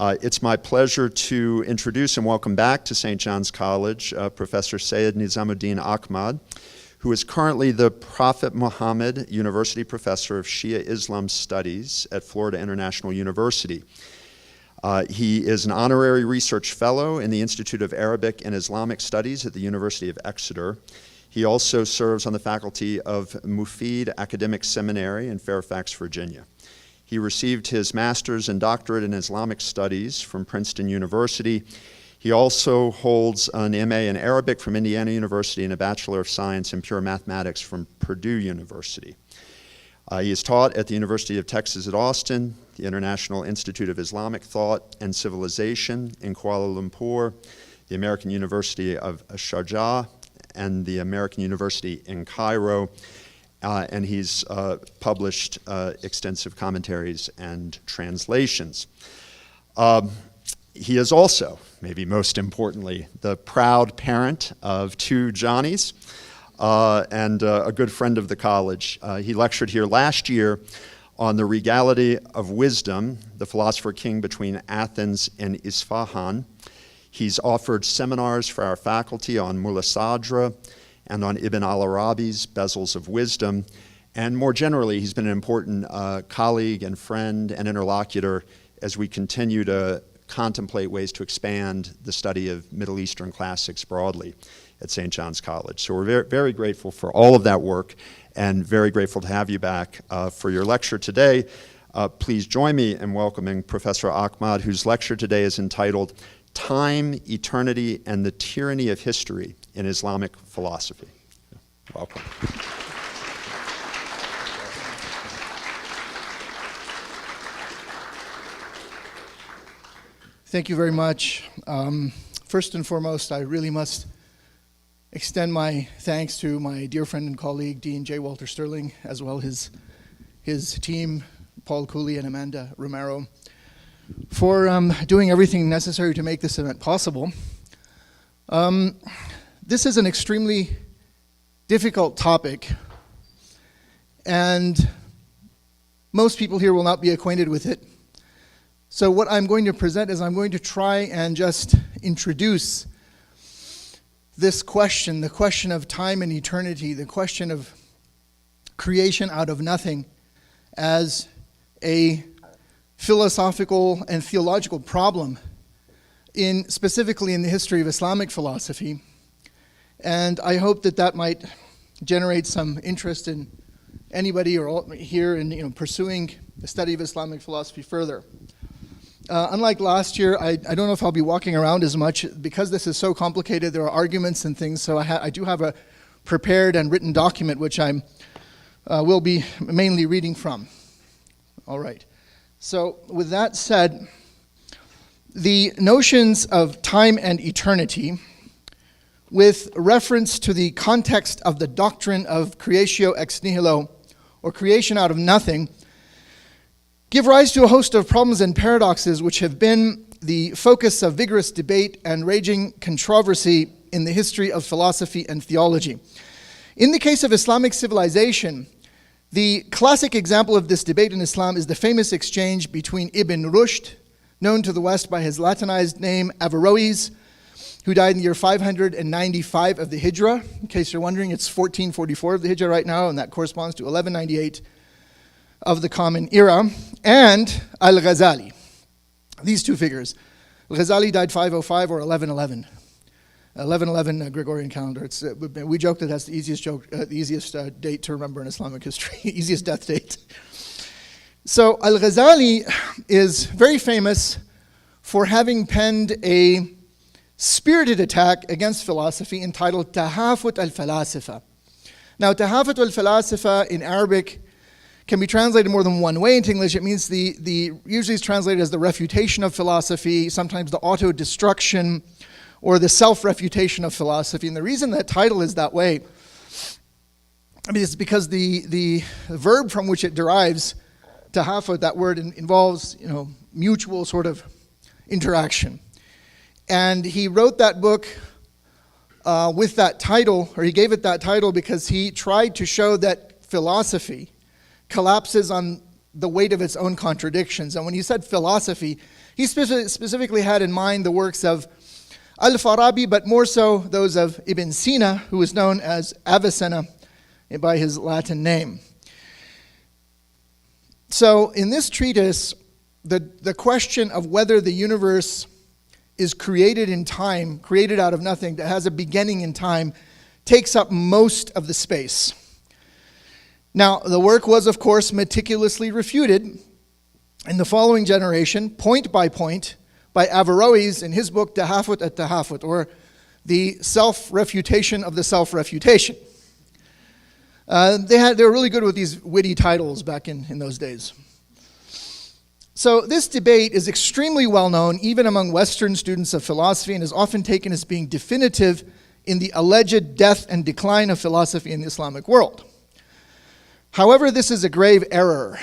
It's my pleasure to introduce and welcome back to St. John's College Professor Sayyid Nizamuddin Ahmad, who is currently the Prophet Muhammad University Professor of Shia Islam Studies at Florida International University. He is an honorary research fellow in the Institute of Arabic and Islamic Studies at the University of Exeter. He also serves on the faculty of Mufid Academic Seminary in Fairfax, Virginia. He received his master's and doctorate in Islamic Studies from Princeton University. He also holds an MA in Arabic from Indiana University and a Bachelor of Science in Pure Mathematics from Purdue University. He is taught at the University of Texas at Austin, the International Institute of Islamic Thought and Civilization in Kuala Lumpur, the American University of Sharjah, and the American University in Cairo. And he's published extensive commentaries and translations. He is also, maybe most importantly, the proud parent of two Johnnies and a good friend of the college. He lectured here last year on the regality of wisdom, the philosopher king between Athens and Isfahan. He's offered seminars for our faculty on Mulla Sadra and on Ibn al-Arabi's Bezels of Wisdom. And more generally, he's been an important colleague and friend and interlocutor as we continue to contemplate ways to expand the study of Middle Eastern classics broadly at St. John's College. So we're very, very grateful for all of that work and very grateful to have you back for your lecture today. Please join me in welcoming Professor Ahmad, whose lecture today is entitled Time, Eternity, and the Tyranny of History in Islamic Philosophy. Welcome. Thank you very much. First and foremost, I really must extend my thanks to my dear friend and colleague, Dean J. Walter Sterling, as well as his team, Paul Cooley and Amanda Romero, for doing everything necessary to make this event possible. This is an extremely difficult topic, and most people here will not be acquainted with it. So what I'm going to present is I'm going to try and just introduce this question, the question of time and eternity, the question of creation out of nothing, as a philosophical and theological problem, specifically in the history of Islamic philosophy. And I hope that that might generate some interest in anybody or all here in pursuing the study of Islamic philosophy further. Unlike last year, I don't know if I'll be walking around as much. Because this is so complicated, there are arguments and things, so I do have a prepared and written document which I will be mainly reading from. All right. So with that said, the notions of time and eternity, with reference to the context of the doctrine of creatio ex nihilo, or creation out of nothing, give rise to a host of problems and paradoxes which have been the focus of vigorous debate and raging controversy in the history of philosophy and theology. In the case of Islamic civilization, the classic example of this debate in Islam is the famous exchange between Ibn Rushd, known to the West by his Latinized name Averroes, who died in the year 595 of the Hijrah. In case you're wondering, it's 1444 of the Hijrah right now, and that corresponds to 1198 of the Common Era, and al-Ghazali. These two figures. Al-Ghazali died 505 or 1111. 1111 Gregorian calendar. We joke that that's the easiest date to remember in Islamic history, easiest death date. So al-Ghazali is very famous for having penned a spirited attack against philosophy entitled Tahafut al-Falasifa. Now, Tahafut al-Falasifa in Arabic can be translated more than one way into English. It means usually it's translated as the refutation of philosophy, sometimes the auto-destruction, or the self-refutation of philosophy. And the reason that title is that way, it's because the verb from which it derives, tahafut, that word involves mutual sort of interaction. And he wrote that book with that title, or he gave it that title because he tried to show that philosophy collapses on the weight of its own contradictions. And when he said philosophy, he specifically had in mind the works of al-Farabi, but more so those of Ibn Sina, who is known as Avicenna by his Latin name. So in this treatise, the question of whether the universe is created in time, created out of nothing, that has a beginning in time, takes up most of the space. Now, the work was, of course, meticulously refuted in the following generation, point by point, by Averroes in his book, Tahafut at-Tahafut, or the self-refutation of the self-refutation. They were really good with these witty titles back in those days. So this debate is extremely well known even among Western students of philosophy and is often taken as being definitive in the alleged death and decline of philosophy in the Islamic world. However, this is a grave error.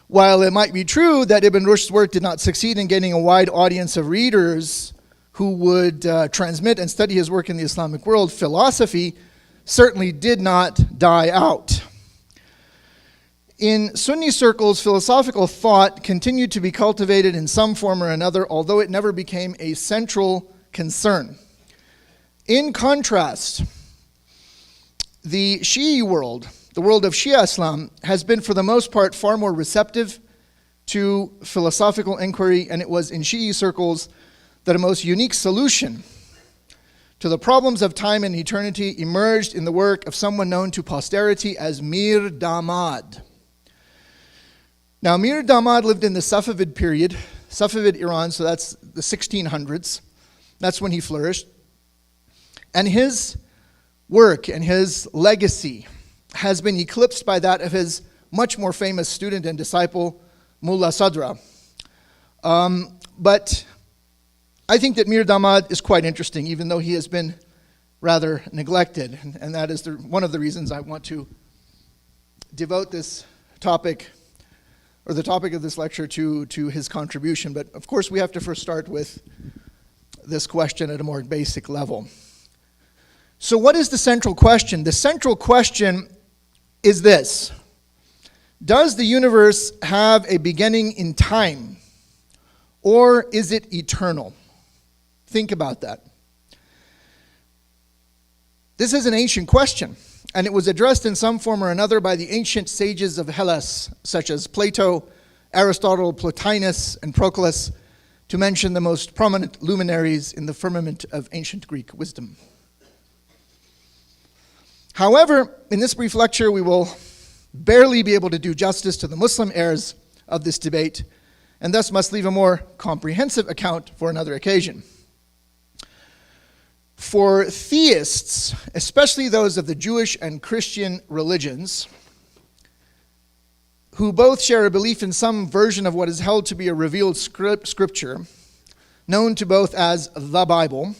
While it might be true that Ibn Rushd's work did not succeed in gaining a wide audience of readers who would transmit and study his work in the Islamic world, philosophy certainly did not die out. In Sunni circles, philosophical thought continued to be cultivated in some form or another, although it never became a central concern. In contrast, the Shi'i world, the world of Shia Islam, has been for the most part far more receptive to philosophical inquiry, and it was in Shi'i circles that a most unique solution to the problems of time and eternity emerged in the work of someone known to posterity as Mir Damad. Now, Mir Damad lived in the Safavid period, Safavid Iran, so that's the 1600s. That's when he flourished. And his work and his legacy has been eclipsed by that of his much more famous student and disciple, Mullah Sadra. But I think that Mir Damad is quite interesting, even though he has been rather neglected. And that is one of the reasons I want to devote this topic, or the topic of this lecture, to his contribution. But of course, we have to first start with this question at a more basic level. So what is the central question? The central question is this: does the universe have a beginning in time, or is it eternal? Think about that. This is an ancient question, and it was addressed in some form or another by the ancient sages of Hellas, such as Plato, Aristotle, Plotinus, and Proclus, to mention the most prominent luminaries in the firmament of ancient Greek wisdom. However, in this brief lecture, we will barely be able to do justice to the Muslim errors of this debate, and thus must leave a more comprehensive account for another occasion. For theists, especially those of the Jewish and Christian religions, who both share a belief in some version of what is held to be a revealed scripture, known to both as the Bible,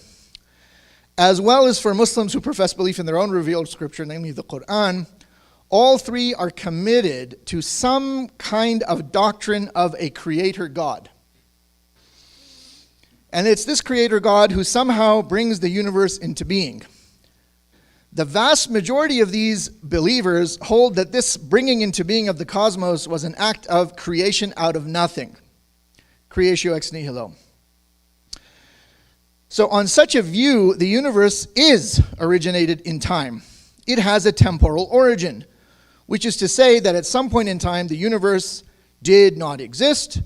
as well as for Muslims who profess belief in their own revealed scripture, namely the Quran, all three are committed to some kind of doctrine of a creator God. And it's this creator God who somehow brings the universe into being. The vast majority of these believers hold that this bringing into being of the cosmos was an act of creation out of nothing. Creatio ex nihilo. So on such a view, the universe is originated in time. It has a temporal origin, which is to say that at some point in time, the universe did not exist,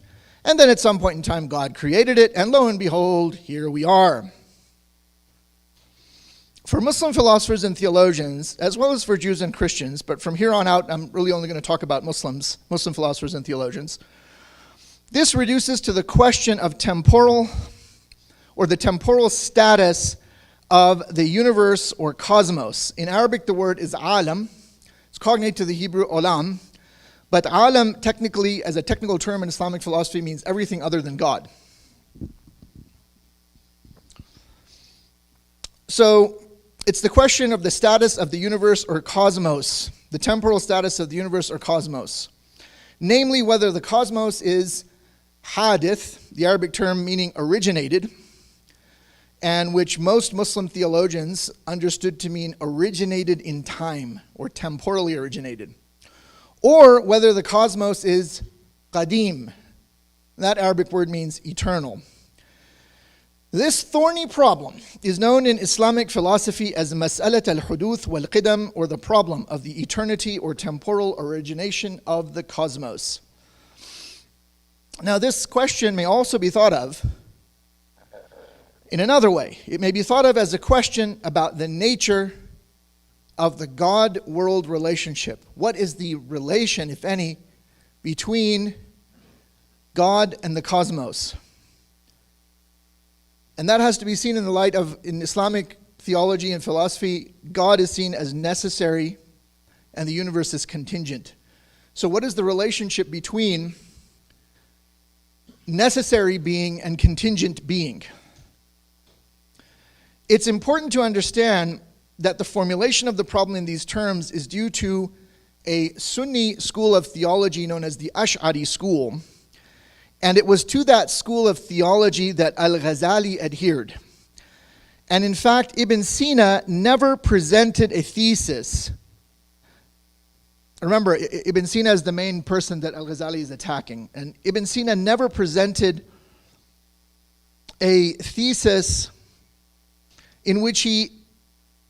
and then at some point in time, God created it, and lo and behold, here we are. For Muslim philosophers and theologians, as well as for Jews and Christians, but from here on out, I'm really only going to talk about Muslim philosophers and theologians, this reduces to the question of temporal, or the temporal status of the universe or cosmos. In Arabic, the word is alam. It's cognate to the Hebrew olam. But alam, technically, as a technical term in Islamic philosophy, means everything other than God. So it's the question of the status of the universe or cosmos, the temporal status of the universe or cosmos. Namely, whether the cosmos is hadith, the Arabic term meaning originated, and which most Muslim theologians understood to mean originated in time, or temporally originated, or whether the cosmos is qadim. That Arabic word means eternal. This thorny problem is known in Islamic philosophy as mas'alat al-ḥudūth wal-qidam, or the problem of the eternity or temporal origination of the cosmos. Now, this question may also be thought of in another way. It may be thought of as a question about the nature of the God-world relationship. What is the relation, if any, between God and the cosmos? And that has to be seen in the light of, in Islamic theology and philosophy, God is seen as necessary and the universe is contingent. So what is the relationship between necessary being and contingent being? It's important to understand that the formulation of the problem in these terms is due to a Sunni school of theology known as the Ash'ari school. And it was to that school of theology that al-Ghazali adhered. And in fact, Ibn Sina never presented a thesis. Remember, Ibn Sina is the main person that al-Ghazali is attacking. And Ibn Sina never presented a thesis in which he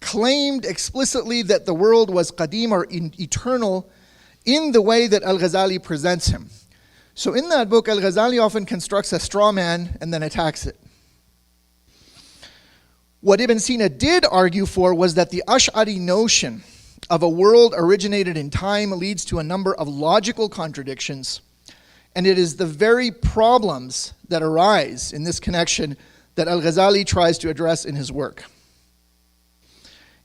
claimed explicitly that the world was qadim or eternal in the way that al-Ghazali presents him. So in that book, al-Ghazali often constructs a straw man and then attacks it. What Ibn Sina did argue for was that the Ash'ari notion of a world originated in time leads to a number of logical contradictions, and it is the very problems that arise in this connection that al-Ghazali tries to address in his work.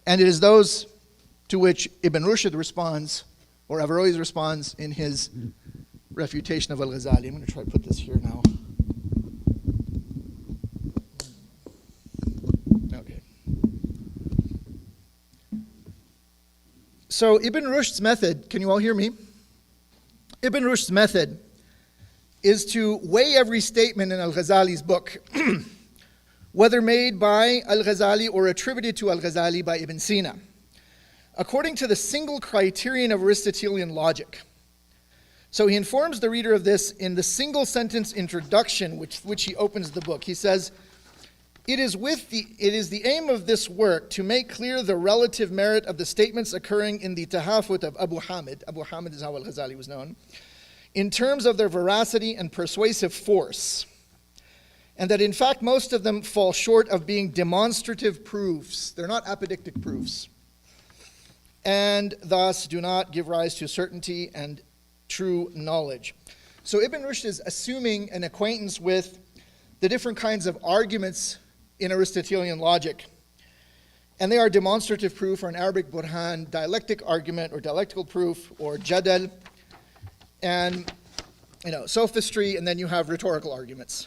And it is those to which Ibn Rushd responds, or Averroes responds in his refutation of al-Ghazali. I'm going to try to put this here now. Okay. So Ibn Rushd's method, can you all hear me? Ibn Rushd's method is to weigh every statement in al-Ghazali's book, whether made by al-Ghazali or attributed to al-Ghazali by Ibn Sina, according to the single criterion of Aristotelian logic. So he informs the reader of this in the single sentence introduction which he opens the book. He says, it is the aim of this work to make clear the relative merit of the statements occurring in the Tahafut of Abu Hamid. Abu Hamid is how al-Ghazali was known, in terms of their veracity and persuasive force, and that in fact most of them fall short of being demonstrative proofs. They're not apodictic proofs, and thus do not give rise to certainty and true knowledge. So Ibn Rushd is assuming an acquaintance with the different kinds of arguments in Aristotelian logic. And they are demonstrative proof, or in Arabic burhan, dialectic argument or dialectical proof, or jadal, and sophistry, and then you have rhetorical arguments.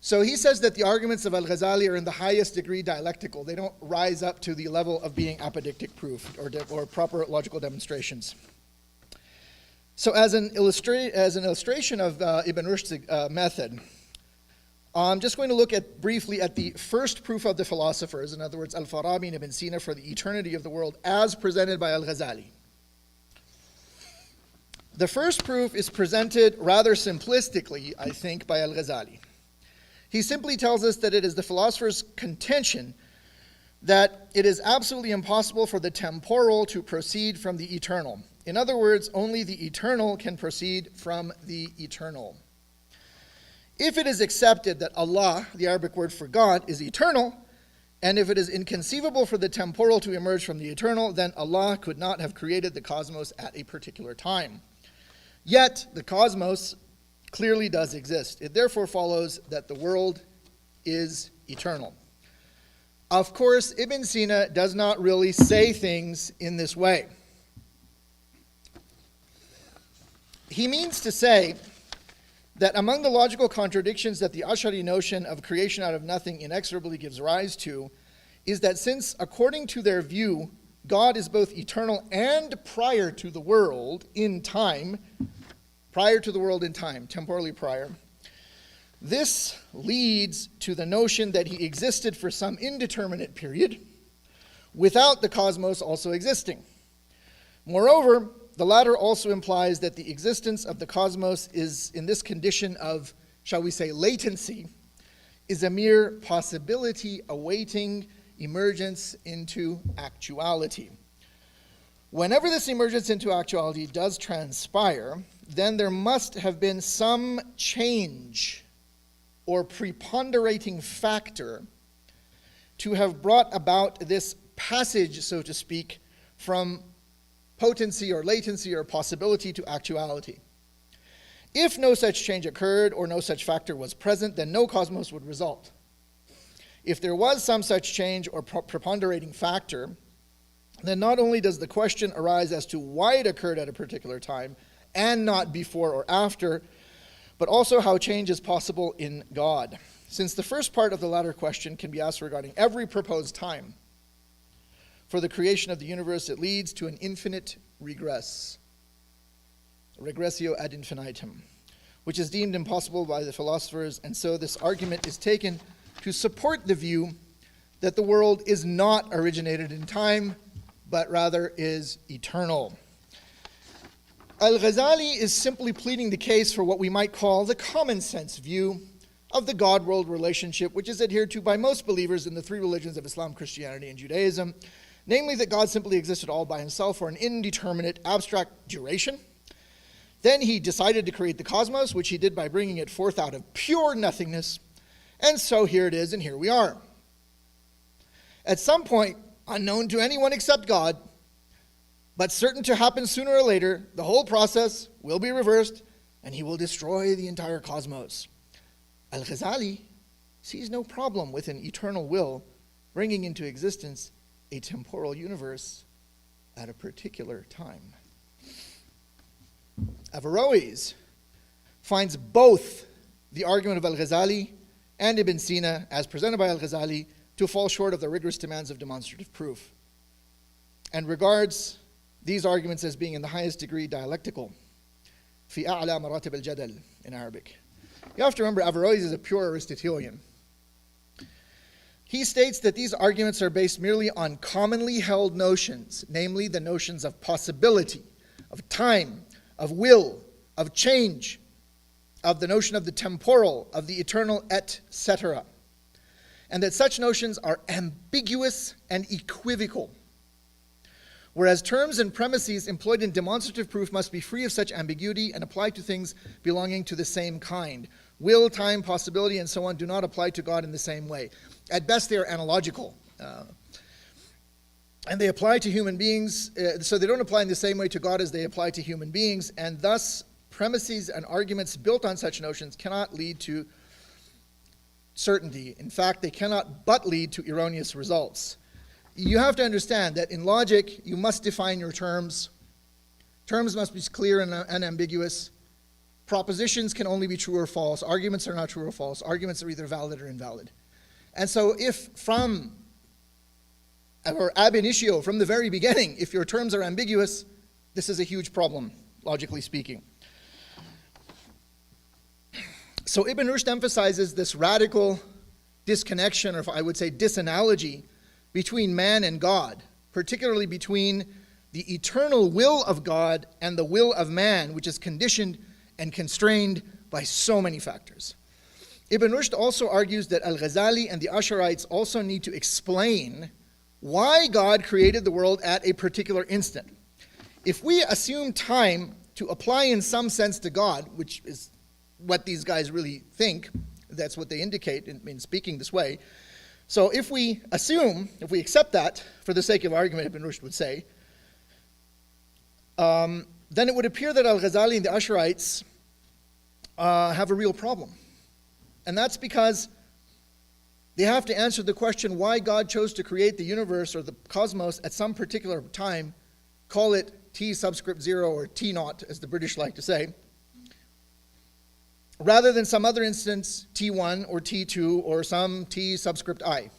So he says that the arguments of al-Ghazali are in the highest degree dialectical. They don't rise up to the level of being apodictic proof or proper logical demonstrations. So as an illustration of Ibn Rushd's method, I'm just going to look briefly at the first proof of the philosophers, in other words, al-Farabi and Ibn Sina, for the eternity of the world as presented by al-Ghazali. The first proof is presented rather simplistically, I think, by al-Ghazali. He simply tells us that it is the philosopher's contention that it is absolutely impossible for the temporal to proceed from the eternal. In other words, only the eternal can proceed from the eternal. If it is accepted that Allah, the Arabic word for God, is eternal, and if it is inconceivable for the temporal to emerge from the eternal, then Allah could not have created the cosmos at a particular time. Yet, the cosmos clearly does exist. It therefore follows that the world is eternal. Of course, Ibn Sina does not really say things in this way. He means to say that among the logical contradictions that the Ash'ari notion of creation out of nothing inexorably gives rise to is that since, according to their view, God is both eternal and prior to the world in time, temporally prior, this leads to the notion that he existed for some indeterminate period without the cosmos also existing. Moreover, the latter also implies that the existence of the cosmos is in this condition of, shall we say, latency, is a mere possibility awaiting emergence into actuality. Whenever this emergence into actuality does transpire, then there must have been some change or preponderating factor to have brought about this passage, so to speak, from potency or latency or possibility to actuality. If no such change occurred or no such factor was present, then no cosmos would result. If there was some such change or preponderating factor, then not only does the question arise as to why it occurred at a particular time and not before or after, but also how change is possible in God. Since the first part of the latter question can be asked regarding every proposed time for the creation of the universe, it leads to an infinite regress, regressio ad infinitum, which is deemed impossible by the philosophers, and so this argument is taken to support the view that the world is not originated in time, but rather is eternal. Al-Ghazali is simply pleading the case for what we might call the common sense view of the God-world relationship, which is adhered to by most believers in the three religions of Islam, Christianity, and Judaism, namely that God simply existed all by himself for an indeterminate, abstract duration. Then he decided to create the cosmos, which he did by bringing it forth out of pure nothingness, and so here it is, and here we are. At some point, unknown to anyone except God, but certain to happen sooner or later, the whole process will be reversed, and he will destroy the entire cosmos. Al-Ghazali sees no problem with an eternal will bringing into existence a temporal universe at a particular time. Averroes finds both the argument of Al-Ghazali and Ibn Sina, as presented by Al-Ghazali, to fall short of the rigorous demands of demonstrative proof, and regards these arguments as being in the highest degree dialectical. في أعلى مراتب الجدل in Arabic. You have to remember, Averroes is a pure Aristotelian. He states that these arguments are based merely on commonly held notions, namely the notions of possibility, of time, of will, of change, of the notion of the temporal, of the eternal, etc., and that such notions are ambiguous and equivocal, whereas terms and premises employed in demonstrative proof must be free of such ambiguity and apply to things belonging to the same kind. Will, time, possibility, and so on do not apply to God in the same way. At best, they are analogical. And they apply to human beings, so they don't apply in the same way to God as they apply to human beings, and thus premises and arguments built on such notions cannot lead to certainty. In fact, they cannot but lead to erroneous results. You have to understand that in logic, you must define your terms. Terms must be clear and unambiguous. Propositions can only be true or false. Arguments are not true or false. Arguments are either valid or invalid. And so if ab initio, from the very beginning, if your terms are ambiguous, this is a huge problem, logically speaking. So Ibn Rushd emphasizes this radical disconnection, or I would say disanalogy, between man and God, particularly between the eternal will of God and the will of man, which is conditioned and constrained by so many factors. Ibn Rushd also argues that al-Ghazali and the Ash'arites also need to explain why God created the world at a particular instant. If we assume time to apply in some sense to God, which is what these guys really think, that's what they indicate in speaking this way. So if we accept that, for the sake of argument, Ibn Rushd would say, then it would appear that al-Ghazali and the Ash'arites have a real problem. And that's because they have to answer the question why God chose to create the universe or the cosmos at some particular time, call it T subscript 0 or T naught, as the British like to say, rather than some other instance, T1 or T2 or some T subscript I.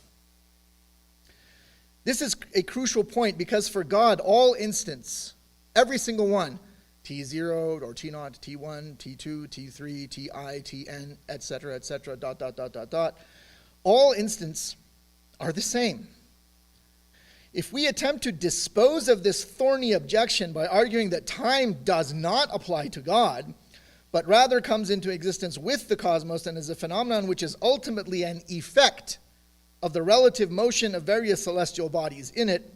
This is a crucial point because for God, all instants, every single one, T0 or T0, T1, T2, T3, Ti, Tn, etc., etc., ... all instants are the same. If we attempt to dispose of this thorny objection by arguing that time does not apply to God, but rather comes into existence with the cosmos and is a phenomenon which is ultimately an effect of the relative motion of various celestial bodies in it,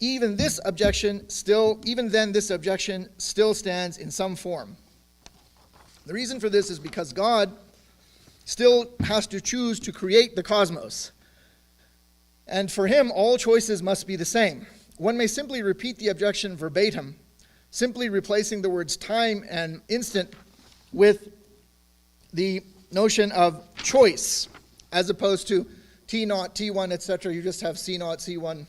even then this objection still stands in some form. The reason for this is because God still has to choose to create the cosmos. And for him, all choices must be the same. One may simply repeat the objection verbatim, simply replacing the words time and instant with the notion of choice, as opposed to T0, T1, etc. You just have C0, C1,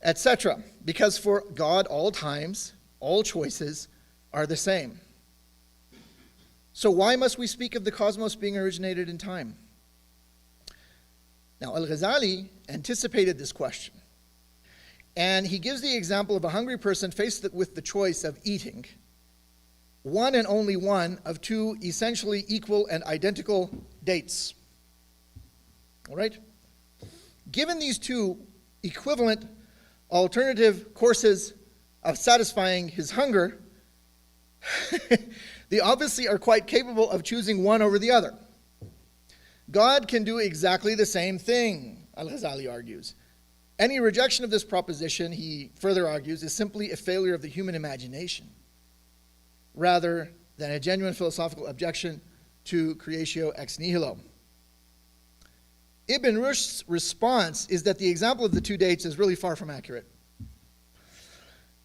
etc. Because for God, all times, all choices are the same. So why must we speak of the cosmos being originated in time? Now, al-Ghazali anticipated this question, and he gives the example of a hungry person faced with the choice of eating one and only one of two essentially equal and identical dates. All right? Given these two equivalent alternative courses of satisfying his hunger, they obviously are quite capable of choosing one over the other. God can do exactly the same thing, al-Ghazali argues. Any rejection of this proposition, he further argues, is simply a failure of the human imagination, rather than a genuine philosophical objection to creatio ex nihilo. Ibn Rushd's response is that the example of the two dates is really far from accurate.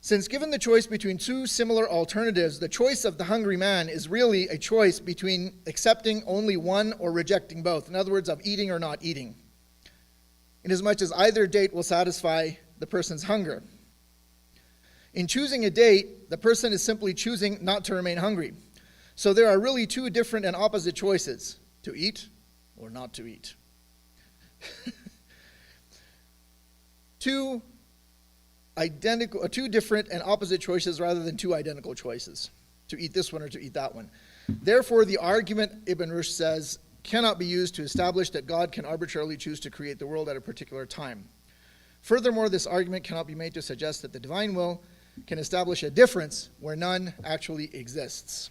Since given the choice between two similar alternatives, the choice of the hungry man is really a choice between accepting only one or rejecting both. In other words, of eating or not eating, inasmuch as either date will satisfy the person's hunger. In choosing a date, the person is simply choosing not to remain hungry. So there are really two different and opposite choices: to eat or not to eat. Two different and opposite choices rather than two identical choices, to eat this one or to eat that one. Therefore, the argument, Ibn Rushd says, cannot be used to establish that God can arbitrarily choose to create the world at a particular time. Furthermore, this argument cannot be made to suggest that the divine will can establish a difference where none actually exists.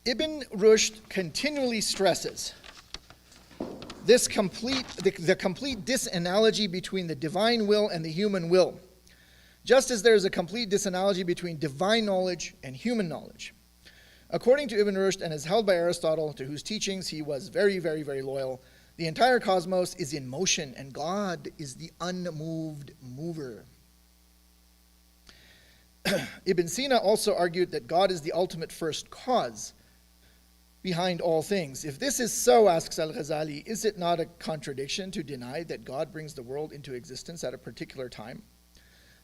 Ibn Rushd continually stresses the complete disanalogy between the divine will and the human will, just as there is a complete disanalogy between divine knowledge and human knowledge. According to Ibn Rushd, and as held by Aristotle, to whose teachings he was very, very, very loyal, the entire cosmos is in motion, and God is the unmoved mover. Ibn Sina also argued that God is the ultimate first cause behind all things. If this is so, asks al-Ghazali, is it not a contradiction to deny that God brings the world into existence at a particular time?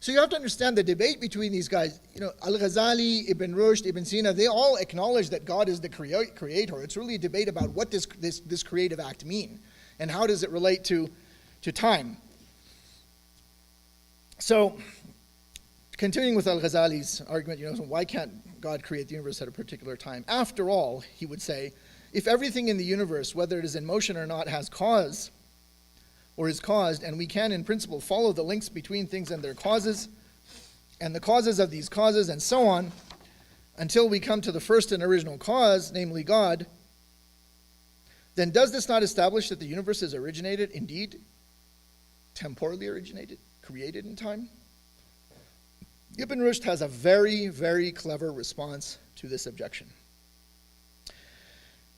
So you have to understand the debate between these guys. Al-Ghazali, Ibn Rushd, Ibn Sina, they all acknowledge that God is the creator. It's really a debate about what does this creative act mean, and how does it relate to time. So, continuing with al-Ghazali's argument, why can't God create the universe at a particular time? After all, he would say, if everything in the universe, whether it is in motion or not, has cause or is caused, and we can in principle follow the links between things and their causes, and the causes of these causes, and so on, until we come to the first and original cause, namely God, then does this not establish that the universe is originated, indeed, temporally originated, created in time? Ibn Rushd has a very, very clever response to this objection.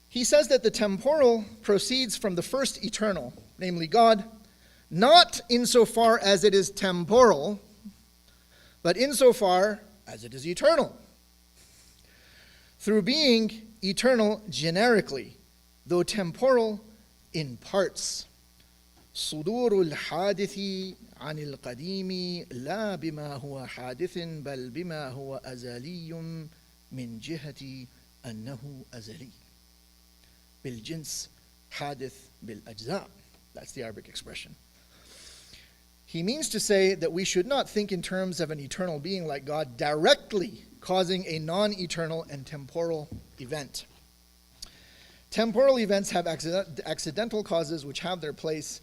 He says that the temporal proceeds from the first eternal, namely God, not insofar as it is temporal, but insofar as it is eternal. Through being eternal generically, though temporal in parts. صدور الحادث عن القديم لا بما هو حادث بل بما هو أزلي من جهة أنه أزلي بالجنس حادث بالأجزاء. That's the Arabic expression. He means to say that we should not think in terms of an eternal being like God directly causing a non-eternal and temporal event. Temporal events have accidental causes which have their place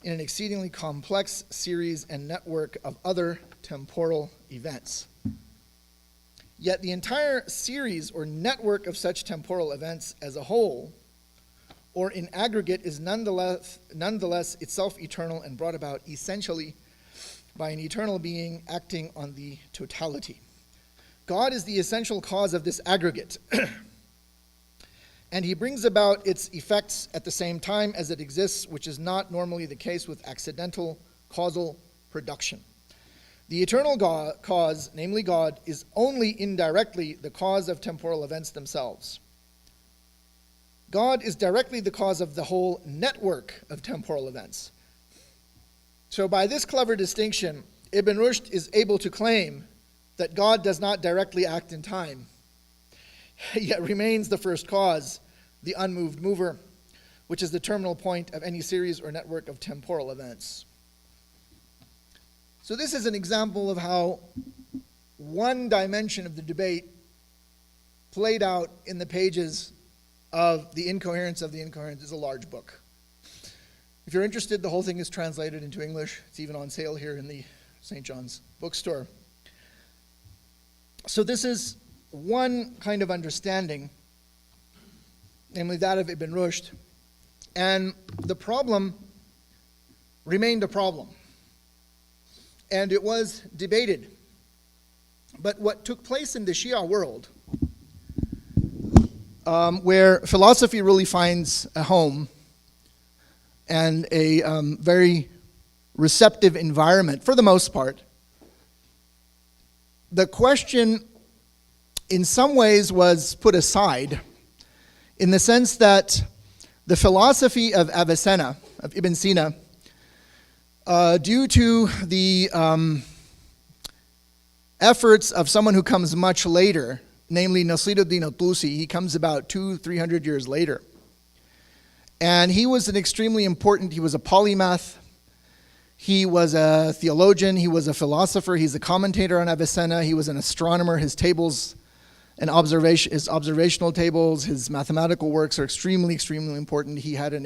in an exceedingly complex series and network of other temporal events. Yet the entire series or network of such temporal events as a whole, or in aggregate, is nonetheless itself eternal and brought about essentially by an eternal being acting on the totality. God is the essential cause of this aggregate, and he brings about its effects at the same time as it exists, which is not normally the case with accidental causal production. The eternal cause, namely God, is only indirectly the cause of temporal events themselves. God is directly the cause of the whole network of temporal events. So by this clever distinction, Ibn Rushd is able to claim that God does not directly act in time, yet remains the first cause, the unmoved mover, which is the terminal point of any series or network of temporal events. So this is an example of how one dimension of the debate played out in the pages of The Incoherence of the Incoherent. Is a large book. If you're interested, the whole thing is translated into English. It's even on sale here in the St. John's bookstore. So this is one kind of understanding, namely that of Ibn Rushd. And the problem remained a problem. And it was debated. But what took place in the Shia world, where philosophy really finds a home and a very receptive environment for the most part, the question in some ways was put aside in the sense that the philosophy of Avicenna, of Ibn Sina, due to the efforts of someone who comes much later, namely Nasiruddin al-Tusi, he comes about 200-300 years later. And he was he was a polymath, he was a theologian, he was a philosopher, he's a commentator on Avicenna, he was an astronomer. His tables and his observational tables, his mathematical works are extremely important. He had a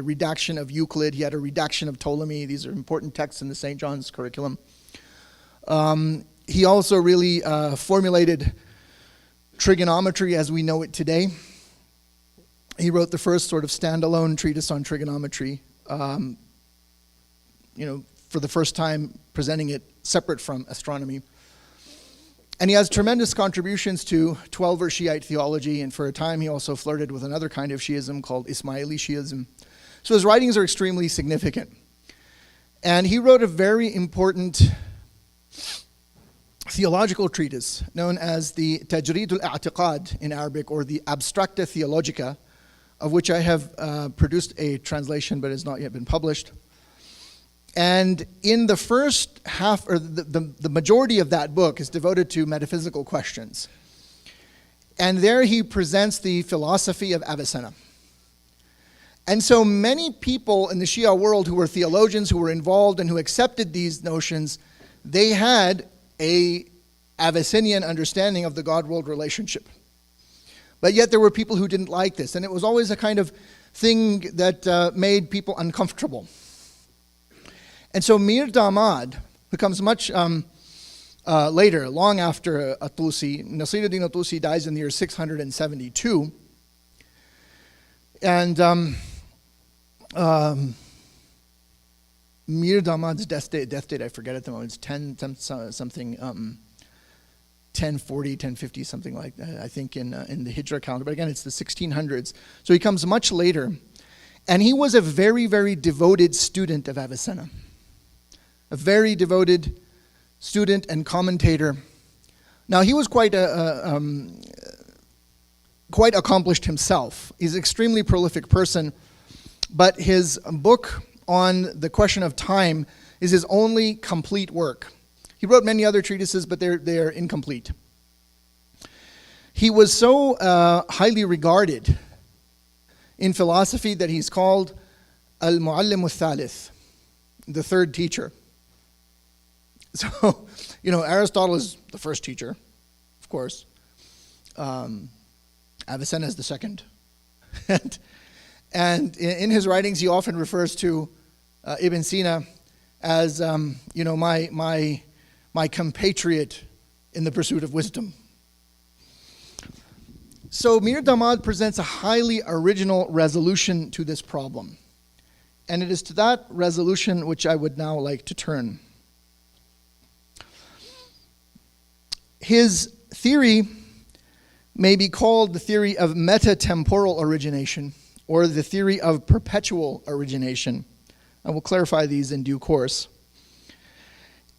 redaction of Euclid, he had a redaction of Ptolemy. These are important texts in the St. John's curriculum. He also really formulated trigonometry as we know it today. He wrote the first sort of standalone treatise on trigonometry, for the first time presenting it separate from astronomy. And he has tremendous contributions to 12-er Shiite theology, and for a time he also flirted with another kind of Shiism called Ismaili Shiism. So his writings are extremely significant. And he wrote a very important theological treatise known as the Tajrid al-I'tiqad in Arabic, or the Abstracta Theologica, of which I have produced a translation but has not yet been published. And in the first half, or the majority of that book is devoted to metaphysical questions. And there he presents the philosophy of Avicenna. And so many people in the Shia world who were theologians, who were involved and who accepted these notions, they had a Avicennian understanding of the God-world relationship. But yet there were people who didn't like this, and it was always a kind of thing that made people uncomfortable. And so Mir Damad, who comes much later, long after al-Tusi, Nasiruddin al-Tusi dies in the year 672, and Mir Damad's death date, I forget at the moment, it's 1040, 1050, something like that, I think in the Hijra calendar. But again, it's the 1600s. So he comes much later. And he was a very, very devoted student of Avicenna. A very devoted student and commentator. Now, he was quite accomplished himself. He's an extremely prolific person. But his book on the question of time is his only complete work. He wrote many other treatises, but they're incomplete. He was so highly regarded in philosophy that he's called al-Muallim al-Thalith, the third teacher. So, Aristotle is the first teacher, of course. Avicenna is the second. And in his writings, he often refers to Ibn Sina as my compatriot in the pursuit of wisdom. So Mir Damad presents a highly original resolution to this problem. And it is to that resolution which I would now like to turn. His theory may be called the theory of meta-temporal origination, or the theory of perpetual origination. I will clarify these in due course.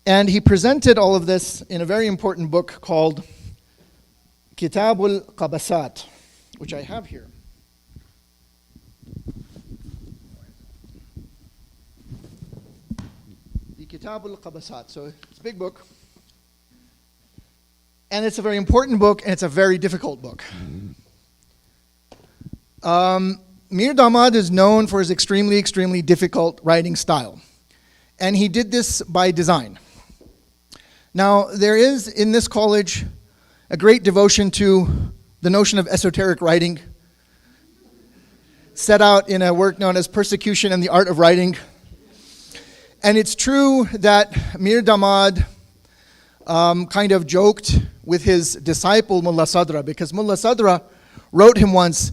And he presented all of this in a very important book called al-Qabasāt, which I have here. The al-Qabasāt. So it's a big book. And it's a very important book, and it's a very difficult book. Mir Damad is known for his extremely, extremely difficult writing style. And he did this by design. Now, there is in this college a great devotion to the notion of esoteric writing, set out in a work known as Persecution and the Art of Writing. And it's true that Mir Damad kind of joked with his disciple Mullah Sadra, because Mullah Sadra wrote him once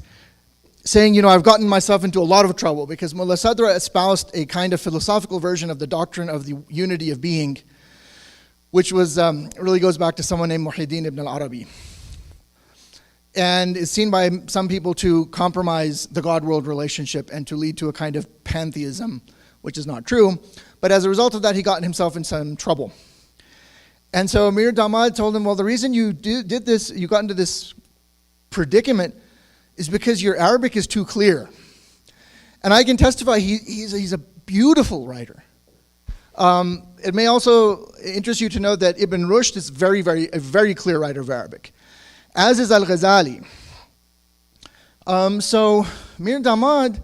saying, I've gotten myself into a lot of trouble, because Mullah Sadra espoused a kind of philosophical version of the doctrine of the unity of being, which was really goes back to someone named Muhyiddin ibn al-Arabi, and is seen by some people to compromise the God-world relationship and to lead to a kind of pantheism, which is not true. But as a result of that, he got himself in some trouble. And so Mir Damad told him, well, the reason you did this, you got into this predicament, is because your Arabic is too clear. And I can testify, he's a beautiful writer. It may also interest you to know that Ibn Rushd is a very clear writer of Arabic, as is al-Ghazali. So Mir Damad,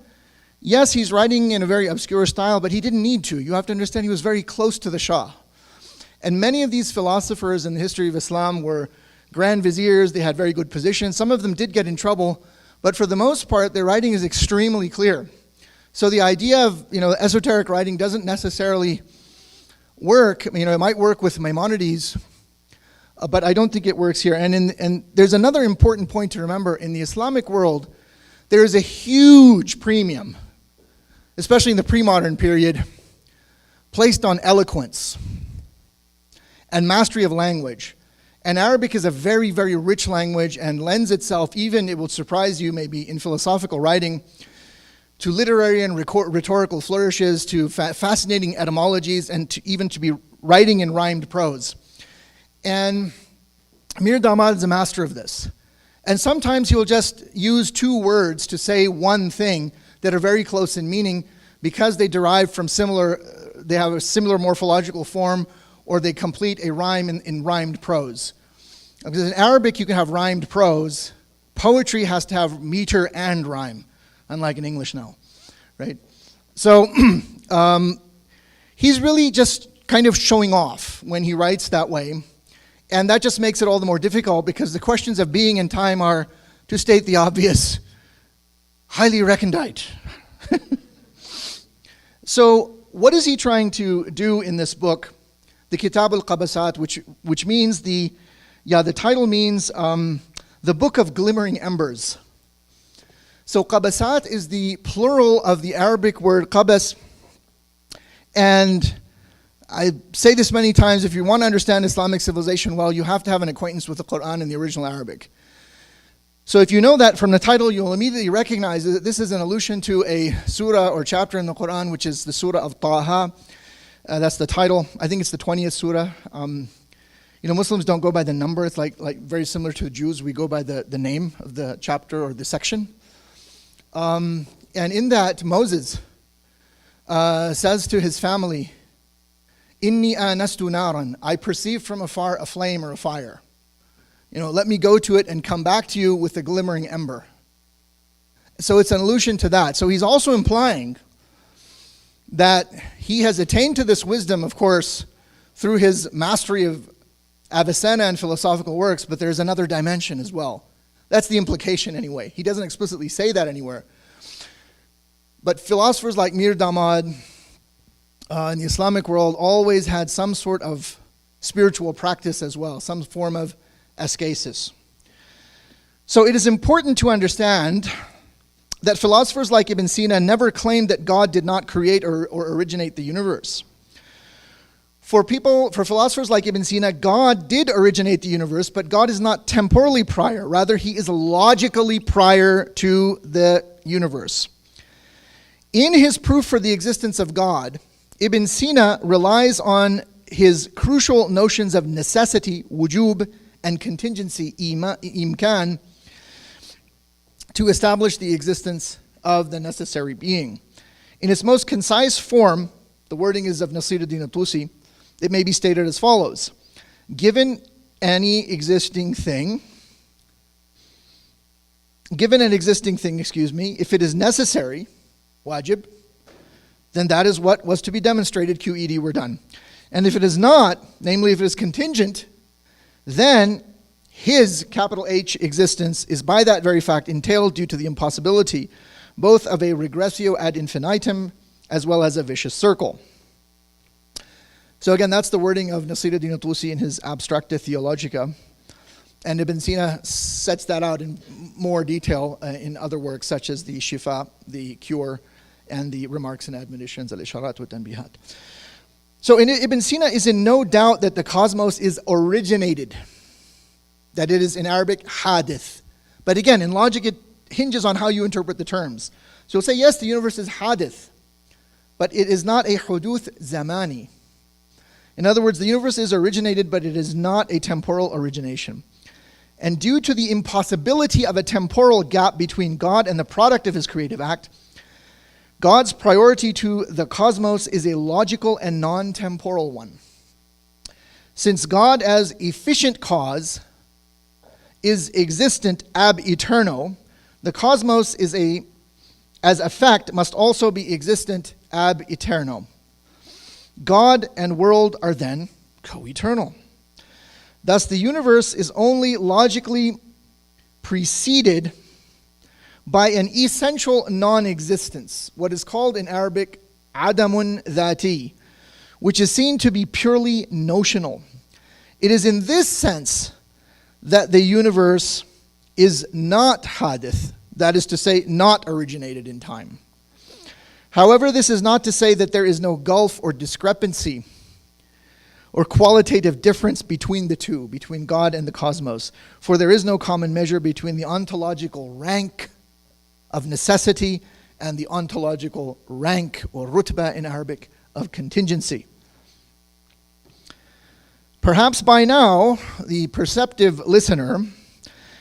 yes, he's writing in a very obscure style, but he didn't need to. You have to understand he was very close to the Shah. And many of these philosophers in the history of Islam were grand viziers. They had very good positions. Some of them did get in trouble, but for the most part, their writing is extremely clear. So the idea of esoteric writing doesn't necessarily work. It might work with Maimonides, but I don't think it works here. And there's another important point to remember. In the Islamic world, there is a huge premium, especially in the pre-modern period, placed on eloquence and mastery of language. And Arabic is a very, very rich language and lends itself, even, it will surprise you maybe, in philosophical writing, to literary and rhetorical flourishes, to fascinating etymologies, and even to be writing in rhymed prose. And Mir Damad is a master of this. And sometimes he will just use two words to say one thing that are very close in meaning because they derive from they have a similar morphological form, or they complete a rhyme in rhymed prose. Because in Arabic you can have rhymed prose. Poetry has to have meter and rhyme, unlike in English now, right? So he's really just kind of showing off when he writes that way. And that just makes it all the more difficult because the questions of being and time are, to state the obvious, highly recondite. So what is he trying to do in this book? The Kitab al-Qabasāt, which means the title means the Book of Glimmering Embers. So Qabasāt is the plural of the Arabic word qabas. And I say this many times, if you want to understand Islamic civilization well, you have to have an acquaintance with the Quran in the original Arabic. So if you know that from the title, you'll immediately recognize that this is an allusion to a surah or chapter in the Quran, which is the surah of Taha. That's the title. I think it's the 20th surah. Muslims don't go by the number. It's like very similar to the Jews. We go by the name of the chapter or the section. And in that, Moses says to his family, Inni anastu naran, I perceive from afar a flame or a fire. Let me go to it and come back to you with a glimmering ember. So it's an allusion to that. So he's also implying that he has attained to this wisdom, of course, through his mastery of Avicenna and philosophical works, but there's another dimension as well. That's the implication anyway. He doesn't explicitly say that anywhere. But philosophers like Mir Damad in the Islamic world always had some sort of spiritual practice as well, some form of ascesis. So it is important to understand that philosophers like Ibn Sina never claimed that God did not create or originate the universe. For philosophers like Ibn Sina, God did originate the universe, but God is not temporally prior. Rather, he is logically prior to the universe. In his proof for the existence of God, Ibn Sina relies on his crucial notions of necessity, wujub, and contingency, imkan, to establish the existence of the necessary being. In its most concise form, the wording is of Nasiruddin al-Tusi, it may be stated as follows. Given an existing thing, if it is necessary, wajib, then that is what was to be demonstrated, QED, we're done. And if it is not, namely if it is contingent, then his, capital H, existence is by that very fact entailed due to the impossibility both of a regressio ad infinitum as well as a vicious circle. So again, that's the wording of Nasiruddin al-Tusi in his Abstracta Theologica. And Ibn Sina sets that out in more detail in other works such as the Shifa, the Cure, and the Remarks and Admonitions, al-Isharat wa Tanbihat. So Ibn Sina is in no doubt that the cosmos is originated, that it is in Arabic hadith. But again, in logic it hinges on how you interpret the terms. So you'll say, yes, the universe is hadith, but it is not a ḥudūth zamani. In other words, the universe is originated, but it is not a temporal origination. And due to the impossibility of a temporal gap between God and the product of his creative act, God's priority to the cosmos is a logical and non-temporal one. Since God as efficient cause is existent ab eterno, the cosmos is as a fact must also be existent ab eterno. God and world are then co-eternal. Thus the universe is only logically preceded by an essential non-existence, what is called in Arabic adamun dhati, which is seen to be purely notional. It is in this sense that the universe is not hadith, that is to say, not originated in time. However, this is not to say that there is no gulf or discrepancy or qualitative difference between the two, between God and the cosmos, for there is no common measure between the ontological rank of necessity and the ontological rank, or rutba in Arabic, of contingency. Perhaps by now, the perceptive listener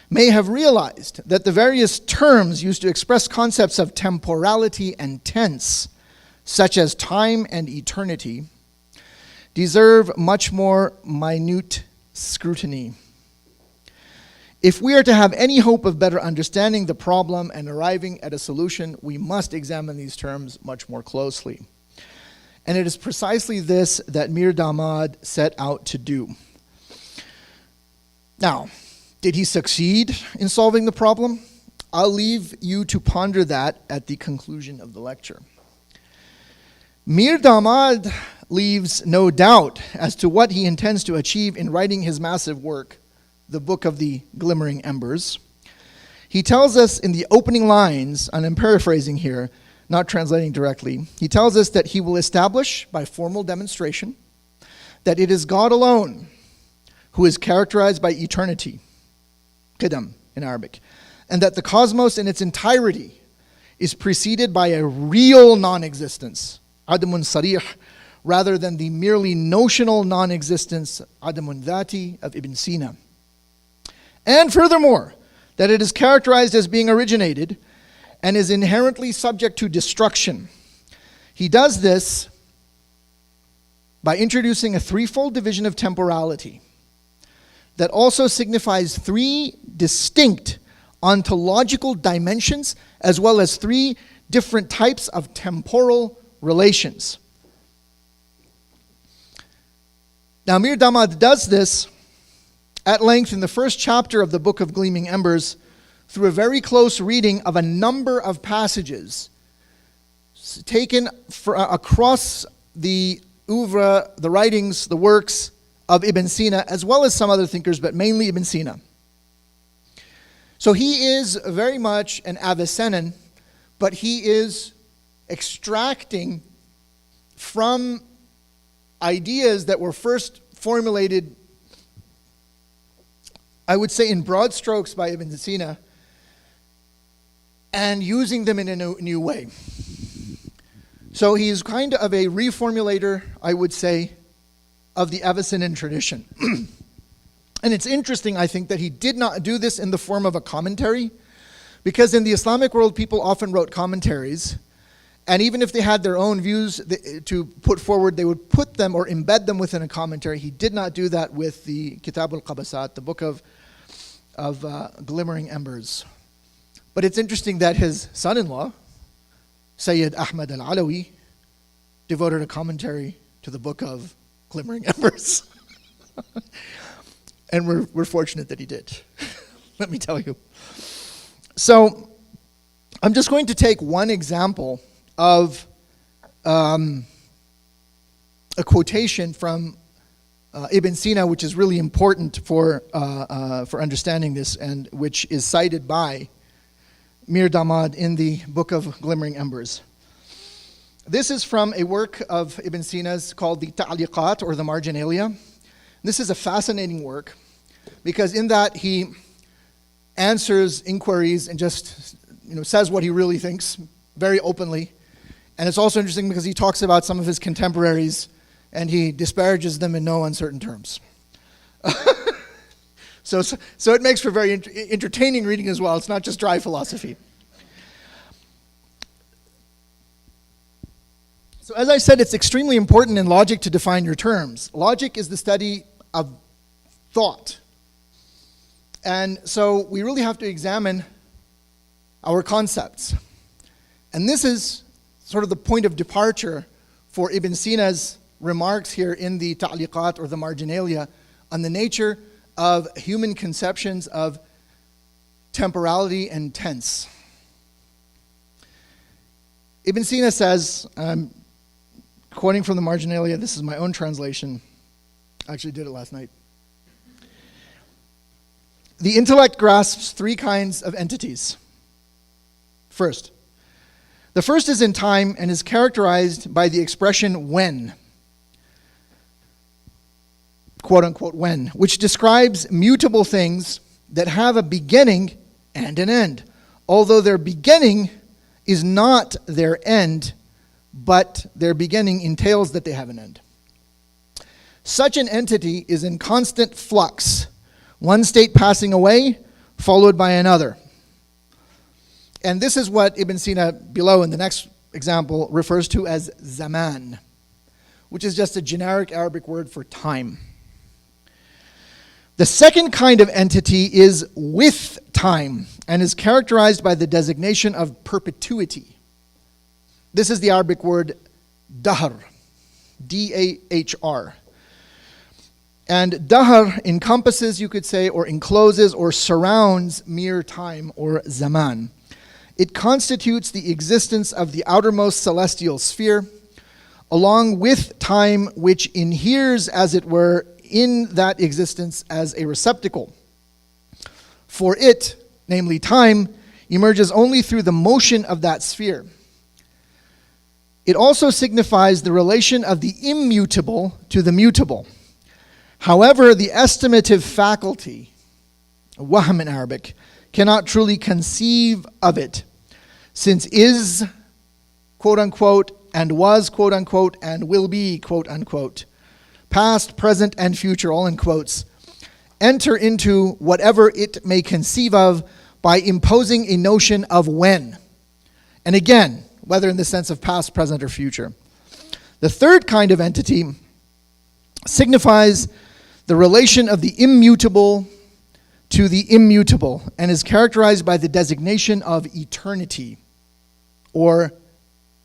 may have realized that the various terms used to express concepts of temporality and tense, such as time and eternity, deserve much more minute scrutiny. If we are to have any hope of better understanding the problem and arriving at a solution, we must examine these terms much more closely. And it is precisely this that Mir Damad set out to do. Now, did he succeed in solving the problem? I'll leave you to ponder that at the conclusion of the lecture. Mir Damad leaves no doubt as to what he intends to achieve in writing his massive work, the Book of the Glimmering Embers. He tells us in the opening lines, and I'm paraphrasing here, not translating directly, he tells us that he will establish by formal demonstration that it is God alone who is characterized by eternity, qidam in Arabic, and that the cosmos in its entirety is preceded by a real non-existence, adamun sarih, rather than the merely notional non-existence, adamun dhati, of Ibn Sina. And furthermore, that it is characterized as being originated and is inherently subject to destruction. He does this by introducing a threefold division of temporality that also signifies three distinct ontological dimensions as well as three different types of temporal relations. Now, Mir Damad does this at length in the first chapter of the Book of Gleaming Embers through a very close reading of a number of passages taken across the oeuvre, the writings, the works of Ibn Sina, as well as some other thinkers, but mainly Ibn Sina. So he is very much an Avicennan, but he is extracting from ideas that were first formulated, I would say in broad strokes by Ibn Sina, and using them in a new way. So he's kind of a reformulator, I would say, of the Avicennan tradition. And it's interesting, I think, that he did not do this in the form of a commentary, because in the Islamic world, people often wrote commentaries, and even if they had their own views to put forward, they would put them or embed them within a commentary. He did not do that with the Kitab al-Qabasāt, the book of glimmering embers. But it's interesting that his son-in-law, Sayyid Ahmad al-Alawi, devoted a commentary to the book of glimmering embers. And we're fortunate that he did, let me tell you. So I'm just going to take one example of a quotation from Ibn Sina, which is really important for understanding this, and which is cited by Mir Damad in the book of Glimmering Embers. This is from a work of Ibn Sina's called the Ta'liqat, or the Marginalia. This is a fascinating work because in that he answers inquiries and just says what he really thinks very openly. And it's also interesting because he talks about some of his contemporaries and he disparages them in no uncertain terms. So it makes for very entertaining reading as well. It's not just dry philosophy. So as I said, it's extremely important in logic to define your terms. Logic is the study of thought. And so we really have to examine our concepts. And this is sort of the point of departure for Ibn Sina's remarks here in the Ta'liqat, or the Marginalia, on the nature of human conceptions of temporality and tense. Ibn Sina says, quoting from the Marginalia, this is my own translation. I actually did it last night. The intellect grasps three kinds of entities. First, the first is in time and is characterized by the expression when, quote unquote when, which describes mutable things that have a beginning and an end, although their beginning is not their end, but their beginning entails that they have an end. Such an entity is in constant flux, one state passing away, followed by another. And this is what Ibn Sina, below in the next example, refers to as zaman, which is just a generic Arabic word for time. The second kind of entity is with time and is characterized by the designation of perpetuity. This is the Arabic word dahr, D-A-H-R. And dahr encompasses, you could say, or encloses or surrounds mere time, or zaman. It constitutes the existence of the outermost celestial sphere, along with time, which inheres, as it were, in that existence as a receptacle. For it, namely time, emerges only through the motion of that sphere. It also signifies the relation of the immutable to the mutable. However, the estimative faculty, wahm in Arabic, cannot truly conceive of it, since is, quote unquote, and was, quote unquote, and will be, quote unquote, past, present, and future, all in quotes, enter into whatever it may conceive of by imposing a notion of when. And again, whether in the sense of past, present, or future. The third kind of entity signifies the relation of the immutable to the immutable and is characterized by the designation of eternity, or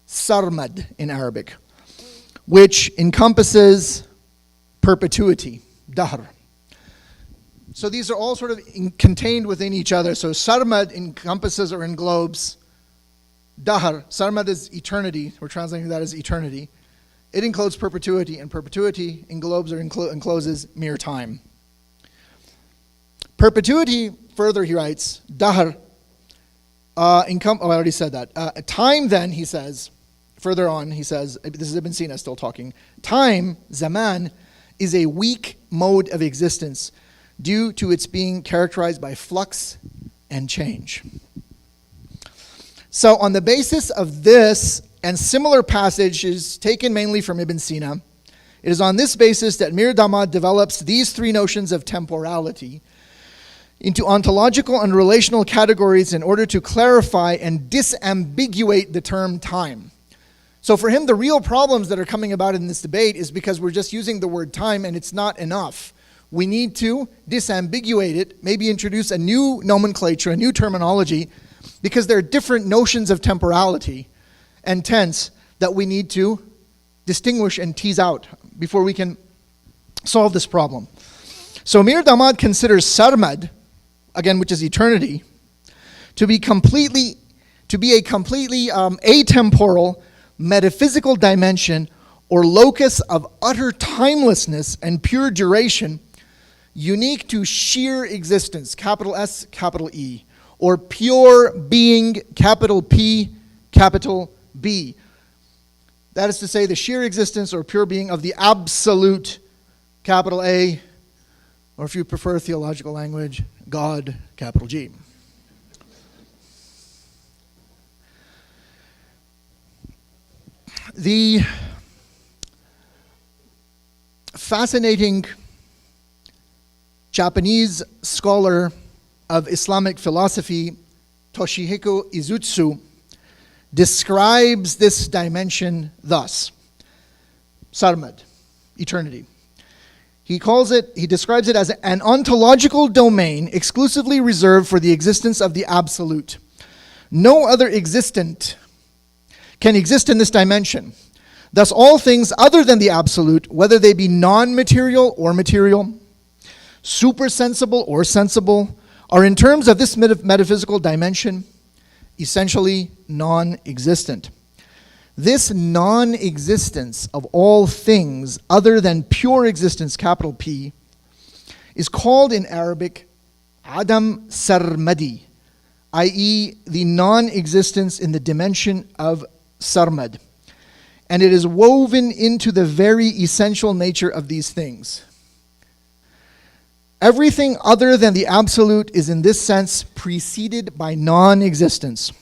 sarmad in Arabic, which encompasses perpetuity, dahr. So these are all sort of contained within each other. So sarmad encompasses or englobes dahr. Sarmad is eternity. We're translating that as eternity. It includes perpetuity, and perpetuity englobes or encloses mere time. Perpetuity, further he writes, dahr, I already said that. Time then, he says, further on, he says, this is Ibn Sina still talking, time, zaman, is a weak mode of existence due to its being characterized by flux and change. So on the basis of this and similar passages taken mainly from Ibn Sina, it is on this basis that Mir Damad develops these three notions of temporality into ontological and relational categories in order to clarify and disambiguate the term time. So for him, the real problems that are coming about in this debate is because we're just using the word time and it's not enough. We need to disambiguate it, maybe introduce a new nomenclature, a new terminology, because there are different notions of temporality and tense that we need to distinguish and tease out before we can solve this problem. So Mir Damad considers sarmad, again, which is eternity, to be a completely atemporal, metaphysical dimension or locus of utter timelessness and pure duration, unique to sheer existence, capital S, capital E, or pure being, capital P, capital B. That is to say, the sheer existence or pure being of the absolute, capital A, or if you prefer theological language, God, capital G. The fascinating Japanese scholar of Islamic philosophy, Toshihiko Izutsu, describes this dimension thus: sarmad, eternity. He describes it as an ontological domain exclusively reserved for the existence of the absolute. No other existent can exist in this dimension. Thus, all things other than the absolute, whether they be non-material or material, supersensible or sensible, are in terms of this metaphysical dimension essentially non-existent. This non-existence of all things other than pure existence, capital P, is called in Arabic Adam Sarmadi, i.e. the non-existence in the dimension of sarmad. And it is woven into the very essential nature of these things. Everything other than the absolute is in this sense preceded by non-existence.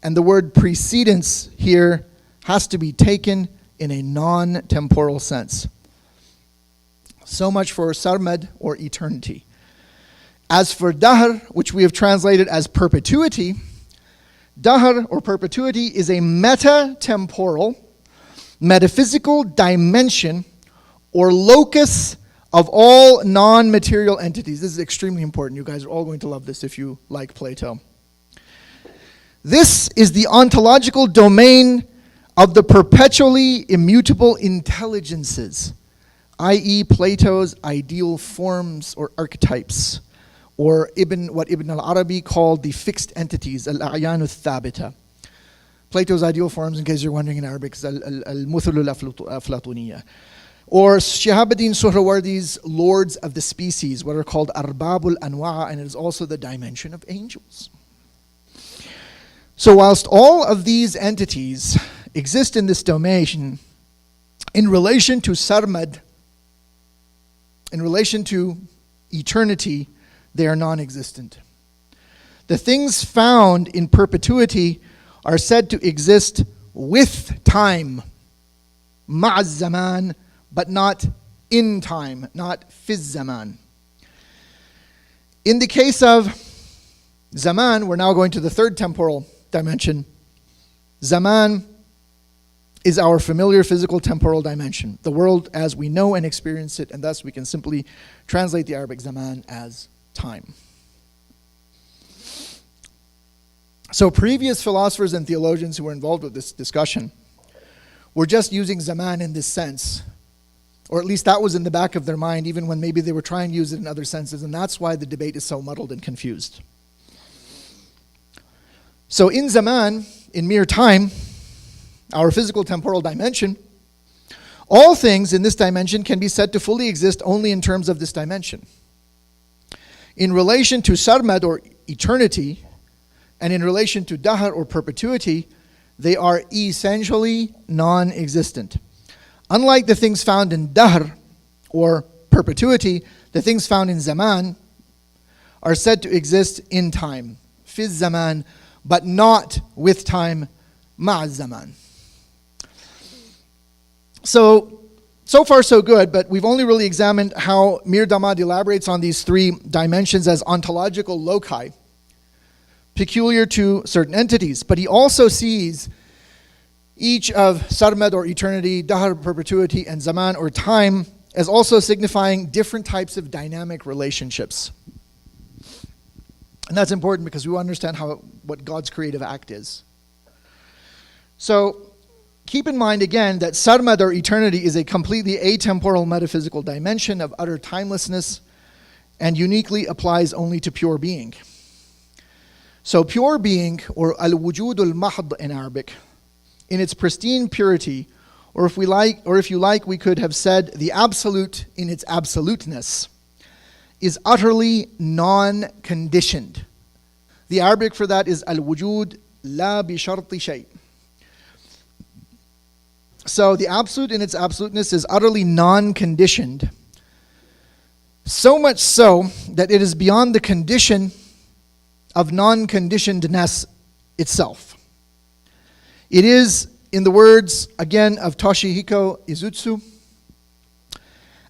And the word precedence here has to be taken in a non-temporal sense. So much for sarmad or eternity. As for dahr, which we have translated as perpetuity, dahr or perpetuity is a meta-temporal, metaphysical dimension or locus of all non-material entities. This is extremely important. You guys are all going to love this if you like Plato. This is the ontological domain of the perpetually immutable intelligences, i.e. Plato's ideal forms or archetypes, or what Ibn al-Arabi called the fixed entities, al-a'yan al-thabita. Plato's ideal forms, in case you're wondering in Arabic, is al-muthul al-aflatuniya. Or Shihabuddin Suhrawardi's lords of the species, what are called arbabul anwa', and it is also the dimension of angels. So whilst all of these entities exist in this domain, in relation to sarmad, in relation to eternity, they are non-existent. The things found in perpetuity are said to exist with time, ma'az zaman, but not in time, not fiz zaman. In the case of zaman, we're now going to the third temporal dimension. Zaman is our familiar physical temporal dimension, the world as we know and experience it, and thus we can simply translate the Arabic zaman as time. So previous philosophers and theologians who were involved with this discussion were just using zaman in this sense, or at least that was in the back of their mind, even when maybe they were trying to use it in other senses, and that's why the debate is so muddled and confused. So in zaman, in mere time, our physical temporal dimension, All things in this dimension can be said to fully exist only in terms of this dimension. In relation to sarmad or eternity, and in relation to dahr or perpetuity, they are essentially non-existent. Unlike the things found in dahr or perpetuity, the things found in zaman are said to exist in time, fiz zaman, but not with time, ma'az zaman. So far so good, but we've only really examined how Mir Damad elaborates on these three dimensions as ontological loci, peculiar to certain entities. But he also sees each of sarmad or eternity, dahr perpetuity, and zaman or time as also signifying different types of dynamic relationships. And that's important because we understand what God's creative act is. So keep in mind again that sarmad or eternity is a completely atemporal metaphysical dimension of utter timelessness and uniquely applies only to pure being. So pure being, or al-wujud al-mahd in Arabic, in its pristine purity, or if you like, we could have said the absolute in its absoluteness, is utterly non-conditioned. The Arabic for that is al-wujud la bi sharti shay. So the absolute in its absoluteness is utterly non-conditioned, so much so that it is beyond the condition of non-conditionedness itself. It is, in the words, again, of Toshihiko Izutsu,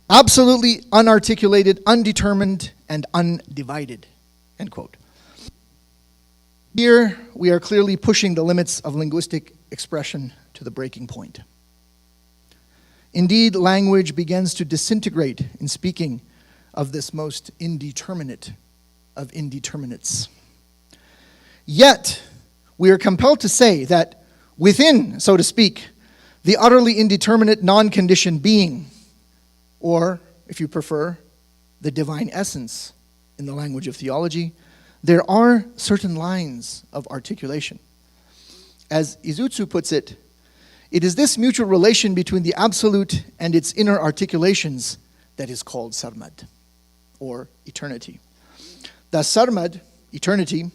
absolutely unarticulated, undetermined, and undivided, end quote. Here, we are clearly pushing the limits of linguistic expression to the breaking point. Indeed, language begins to disintegrate in speaking of this most indeterminate of indeterminates. Yet, we are compelled to say that within, so to speak, the utterly indeterminate non-conditioned being, or, if you prefer, the divine essence in the language of theology, there are certain lines of articulation. As Izutsu puts it, it is this mutual relation between the absolute and its inner articulations that is called sarmad, or eternity. The sarmad, eternity,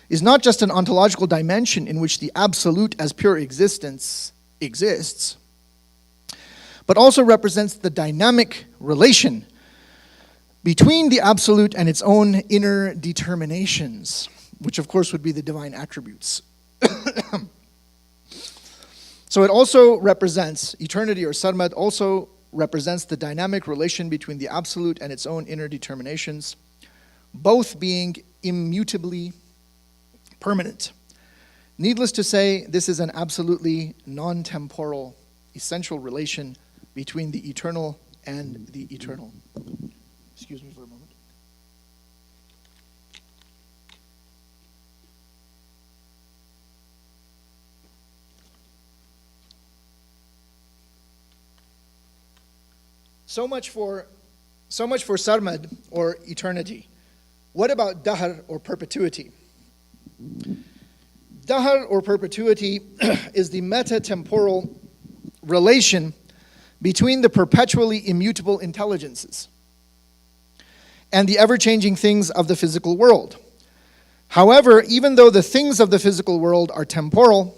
is not just an ontological dimension in which the absolute as pure existence exists, but also represents the dynamic relation between the absolute and its own inner determinations, which of course would be the divine attributes. So it also represents, eternity or sarmad also represents the dynamic relation between the absolute and its own inner determinations, both being immutably permanent. Needless to say, this is an absolutely non-temporal, essential relation between the eternal and the eternal. Excuse me for a moment. So much for sarmad, or eternity. What about dahr, or perpetuity? Dahr, or perpetuity, is the meta-temporal relation between the perpetually immutable intelligences and the ever-changing things of the physical world. However, even though the things of the physical world are temporal,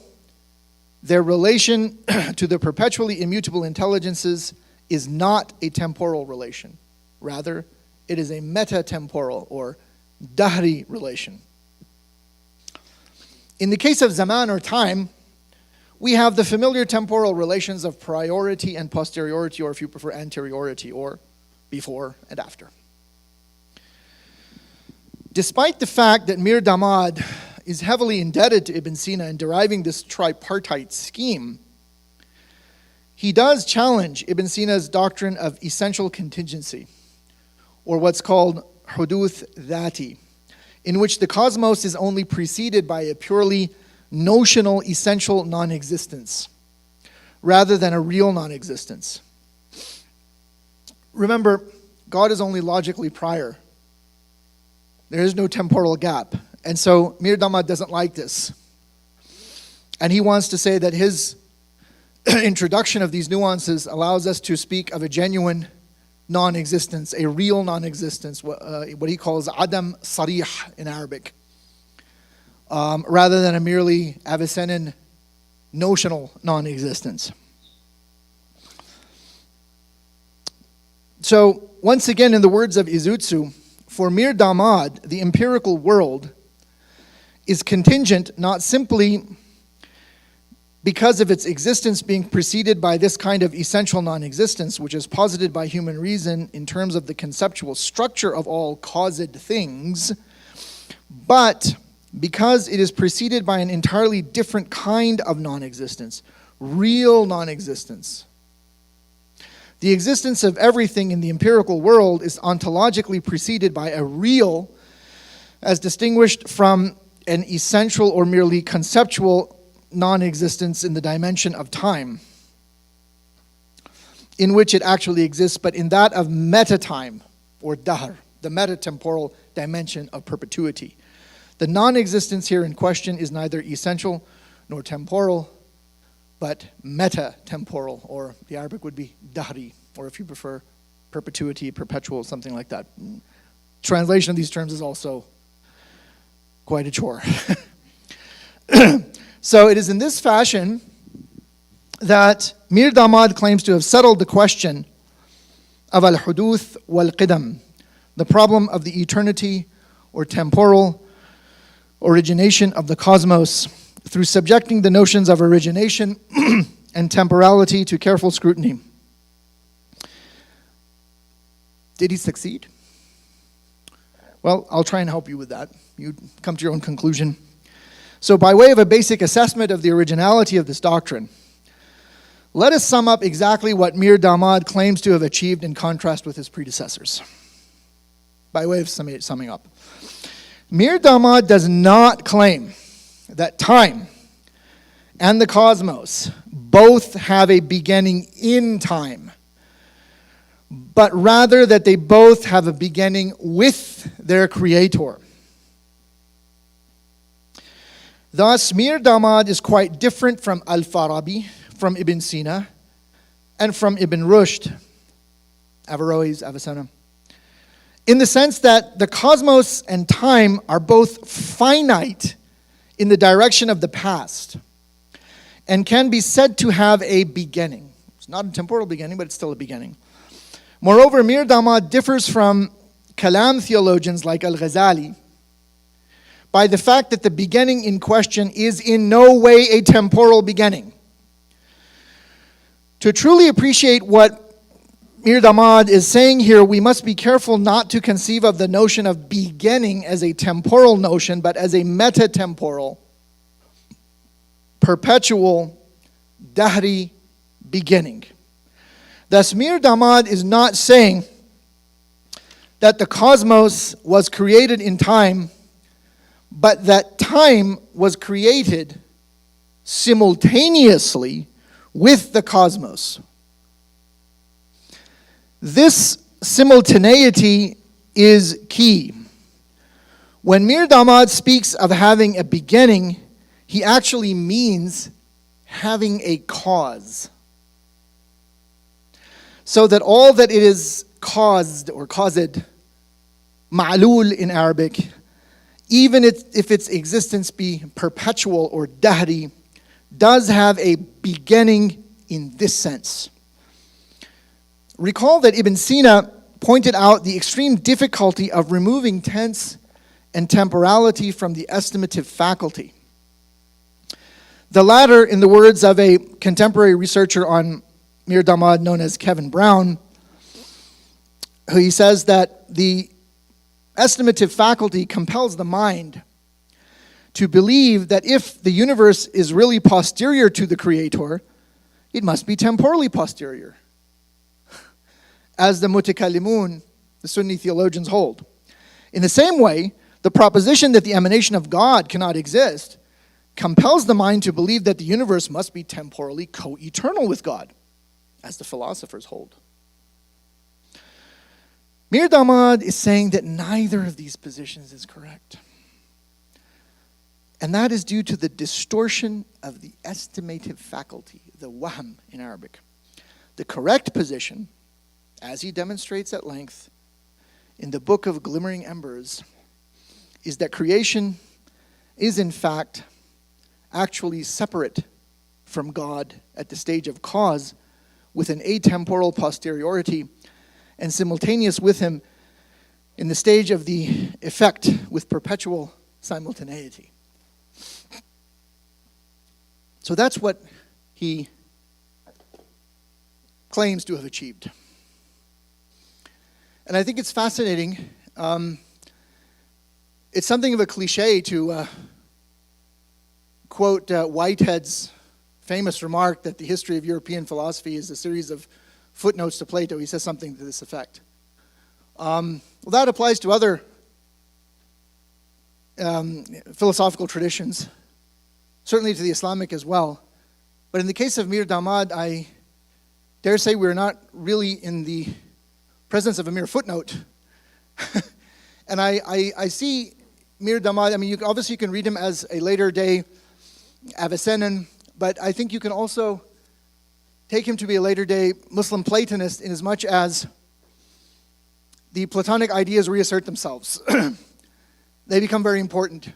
their relation to the perpetually immutable intelligences is not a temporal relation. Rather, it is a meta-temporal, or dahri relation. In the case of zaman, or time, we have the familiar temporal relations of priority and posteriority, or if you prefer, anteriority, or before and after. Despite the fact that Mir Damad is heavily indebted to Ibn Sina in deriving this tripartite scheme, he does challenge Ibn Sina's doctrine of essential contingency, or what's called ḥudūth dhāti, in which the cosmos is only preceded by a purely notional essential non-existence, rather than a real non-existence. Remember, God is only logically prior. There is no temporal gap. And so Mir Damad doesn't like this. And he wants to say that his introduction of these nuances allows us to speak of a genuine non-existence, a real non-existence, what he calls Adam Sarih in Arabic, rather than a merely Avicennan notional non-existence. So, once again, in the words of Izutsu, for Mir Damad, the empirical world is contingent not simply because of its existence being preceded by this kind of essential non-existence, which is posited by human reason in terms of the conceptual structure of all caused things, but because it is preceded by an entirely different kind of non-existence, real non-existence. The existence of everything in the empirical world is ontologically preceded by a real, as distinguished from an essential or merely conceptual non-existence in the dimension of time, in which it actually exists, but in that of meta-time, or dahr, the meta-temporal dimension of perpetuity. The non-existence here in question is neither essential nor temporal, but meta-temporal, or the Arabic would be dahri, or if you prefer, perpetuity, perpetual, something like that. Translation of these terms is also quite a chore. So it is in this fashion that Mir Damad claims to have settled the question of al-ḥudūth wal-qidam, the problem of the eternity or temporal origination of the cosmos, through subjecting the notions of origination and temporality to careful scrutiny. Did he succeed? Well, I'll try and help you with that. You come to your own conclusion. So by way of a basic assessment of the originality of this doctrine, let us sum up exactly what Mir Damad claims to have achieved in contrast with his predecessors. By way of summing up. Mir Damad does not claim that time and the cosmos both have a beginning in time, but rather that they both have a beginning with their creator. Thus, Mir Damad is quite different from al-Farabi, from Ibn Sina, and from Ibn Rushd, Averroes, Avicenna, in the sense that the cosmos and time are both finite in the direction of the past and can be said to have a beginning. It's not a temporal beginning, but it's still a beginning. Moreover, Mir Damad differs from Kalam theologians like al-Ghazali by the fact that the beginning in question is in no way a temporal beginning. To truly appreciate what Mir Damad is saying here, we must be careful not to conceive of the notion of beginning as a temporal notion, but as a meta-temporal, perpetual, dahri beginning. Thus, Mir Damad is not saying that the cosmos was created in time, but that time was created simultaneously with the cosmos. This simultaneity is key. When Mir Damad speaks of having a beginning, he actually means having a cause. So that all that it is caused or caused, ma'lul in Arabic, even if its existence be perpetual or dahri, does have a beginning in this sense. Recall that Ibn Sina pointed out the extreme difficulty of removing tense and temporality from the estimative faculty. The latter, in the words of a contemporary researcher on Mir Damad known as Kevin Brown, who he says that the estimative faculty compels the mind to believe that if the universe is really posterior to the creator, it must be temporally posterior, as the mutakallimun, the Sunni theologians, hold. In the same way, the proposition that the emanation of God cannot exist compels the mind to believe that the universe must be temporally co-eternal with God, as the philosophers hold. Mir Damad is saying that neither of these positions is correct, And that is due to the distortion of the estimative faculty, the wahm in Arabic. The correct position, as he demonstrates at length in the book of Glimmering Embers, is that creation is in fact actually separate from God at the stage of cause, with an atemporal posteriority, and simultaneous with him in the stage of the effect with perpetual simultaneity. So that's what he claims to have achieved. And I think it's fascinating. It's something of a cliche to quote Whitehead's famous remark that the history of European philosophy is a series of footnotes to Plato. He says something to this effect. Well, that applies to other philosophical traditions, certainly to the Islamic as well. But in the case of Mir Damad, I dare say we're not really in the presence of a mere footnote. And I see Mir Damad, I mean, you can read him as a later day Avicennan, but I think you can also take him to be a later day Muslim Platonist in as much as the Platonic ideas reassert themselves. They become very important.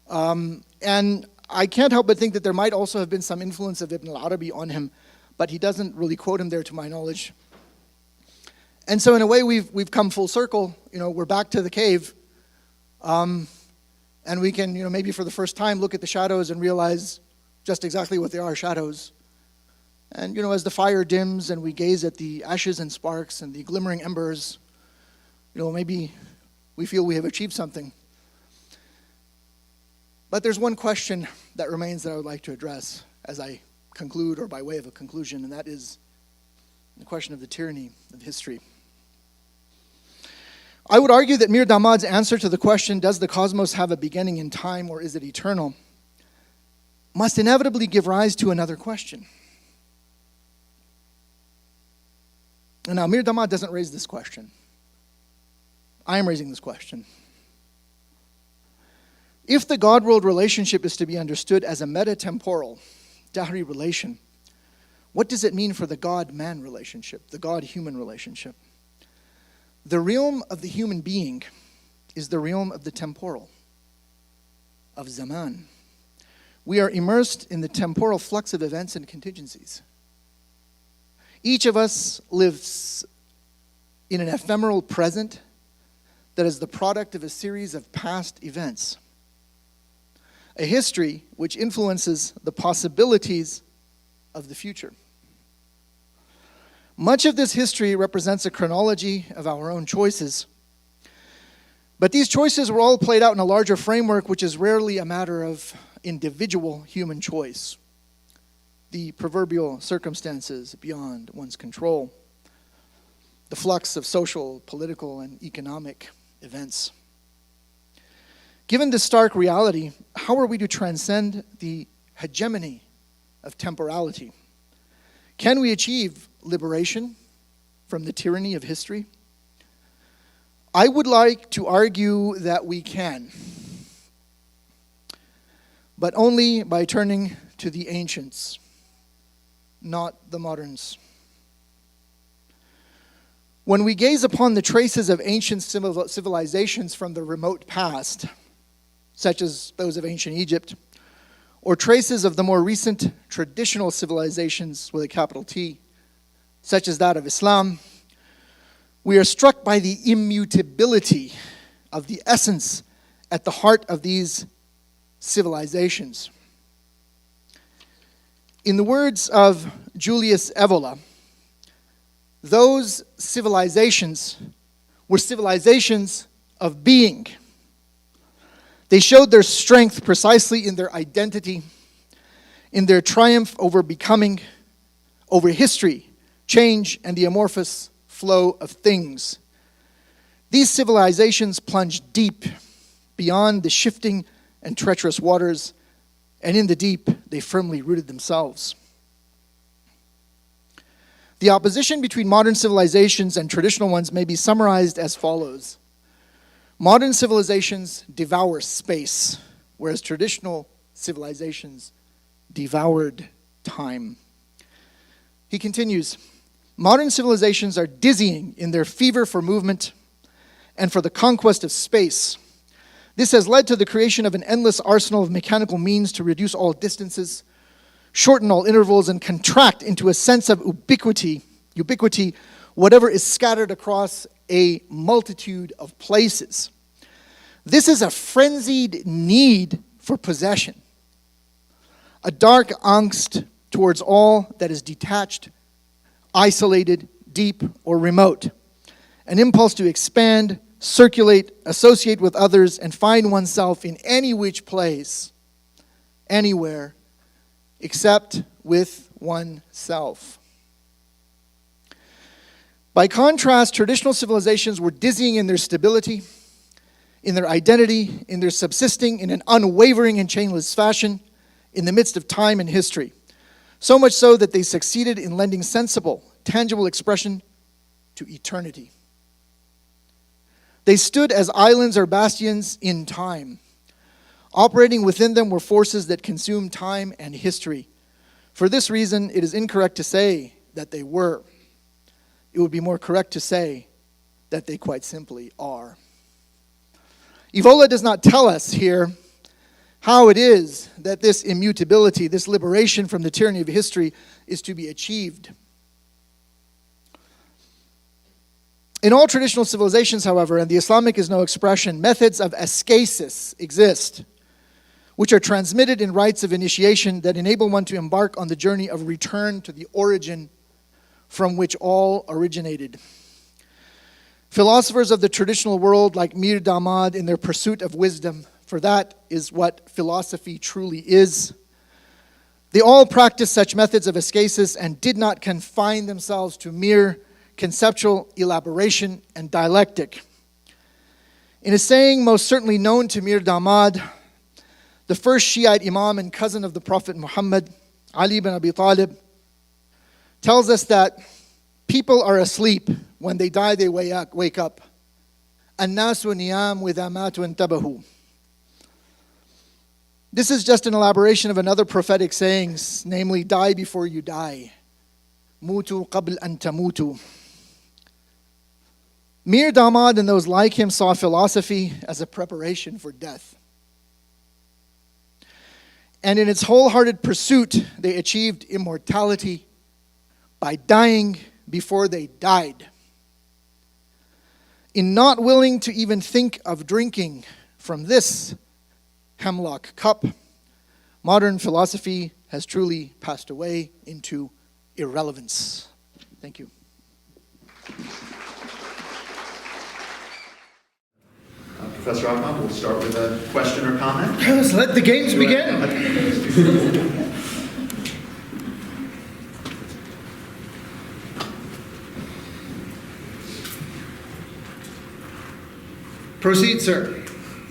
And I can't help but think that there might also have been some influence of Ibn al-Arabi on him, but he doesn't really quote him there to my knowledge. And so in a way we've come full circle. We're back to the cave. And we can, maybe for the first time look at the shadows and realize just exactly what they are, shadows. And, as the fire dims and we gaze at the ashes and sparks and the glimmering embers, maybe we feel we have achieved something. But there's one question that remains that I would like to address as I conclude, or by way of a conclusion, and that is the question of the tyranny of history. I would argue that Mir Damad's answer to the question, does the cosmos have a beginning in time or is it eternal, must inevitably give rise to another question. And now Mir Damad doesn't raise this question. I am raising this question. If the God-world relationship is to be understood as a meta-temporal, dahri relation, what does it mean for the God-man relationship, the God-human relationship? The realm of the human being is the realm of the temporal, of zaman. We are immersed in the temporal flux of events and contingencies. Each of us lives in an ephemeral present that is the product of a series of past events. A history which influences the possibilities of the future. Much of this history represents a chronology of our own choices. But these choices were all played out in a larger framework, which is rarely a matter of individual human choice. The proverbial circumstances beyond one's control. The flux of social, political, and economic events. Given this stark reality, how are we to transcend the hegemony of temporality? Can we achieve liberation from the tyranny of history? I would like to argue that we can, but only by turning to the ancients, not the moderns. When we gaze upon the traces of ancient civilizations from the remote past, such as those of ancient Egypt, or traces of the more recent traditional civilizations with a capital T, such as that of Islam, we are struck by the immutability of the essence at the heart of these civilizations. In the words of Julius Evola, those civilizations were civilizations of being. They showed their strength precisely in their identity, in their triumph over becoming, over history, change, and the amorphous flow of things. These civilizations plunged deep beyond the shifting and treacherous waters, and in the deep, they firmly rooted themselves. The opposition between modern civilizations and traditional ones may be summarized as follows. Modern civilizations devour space, whereas traditional civilizations devoured time. He continues, modern civilizations are dizzying in their fever for movement and for the conquest of space. This has led to the creation of an endless arsenal of mechanical means to reduce all distances, shorten all intervals, and contract into a sense of ubiquity, whatever is scattered across a multitude of places. This is a frenzied need for possession, a dark angst towards all that is detached, isolated, deep, or remote, an impulse to expand, circulate, associate with others, and find oneself in any which place, anywhere, except with oneself. By contrast, traditional civilizations were dizzying in their stability, in their identity, in their subsisting in an unwavering and chainless fashion in the midst of time and history. So much so that they succeeded in lending sensible, tangible expression to eternity. They stood as islands or bastions in time. Operating within them were forces that consumed time and history. For this reason, it is incorrect to say that they were. It would be more correct to say that they quite simply are. Evola does not tell us here how it is that this immutability, this liberation from the tyranny of history is to be achieved. In all traditional civilizations, however, and the Islamic is no expression, methods of ascesis exist, which are transmitted in rites of initiation that enable one to embark on the journey of return to the origin from which all originated. Philosophers of the traditional world, like Mir Damad, in their pursuit of wisdom, for that is what philosophy truly is, they all practiced such methods of ascesis and did not confine themselves to mere conceptual elaboration and dialectic. In a saying most certainly known to Mir Damad, the first Shiite Imam and cousin of the Prophet Muhammad, Ali ibn Abi Talib, tells us that people are asleep. When they die, they wake up. An-nasu niyam wa idha matu intabahu. This is just an elaboration of another prophetic saying, namely, die before you die. Mutu qabl an tamutu. Mir Damad and those like him saw philosophy as a preparation for death. And in its wholehearted pursuit, they achieved immortality by dying before they died. In not willing to even think of drinking from this hemlock cup, modern philosophy has truly passed away into irrelevance. Thank you. Professor Ahmad, we'll start with a question or comment. Let's let the games begin. Proceed, sir.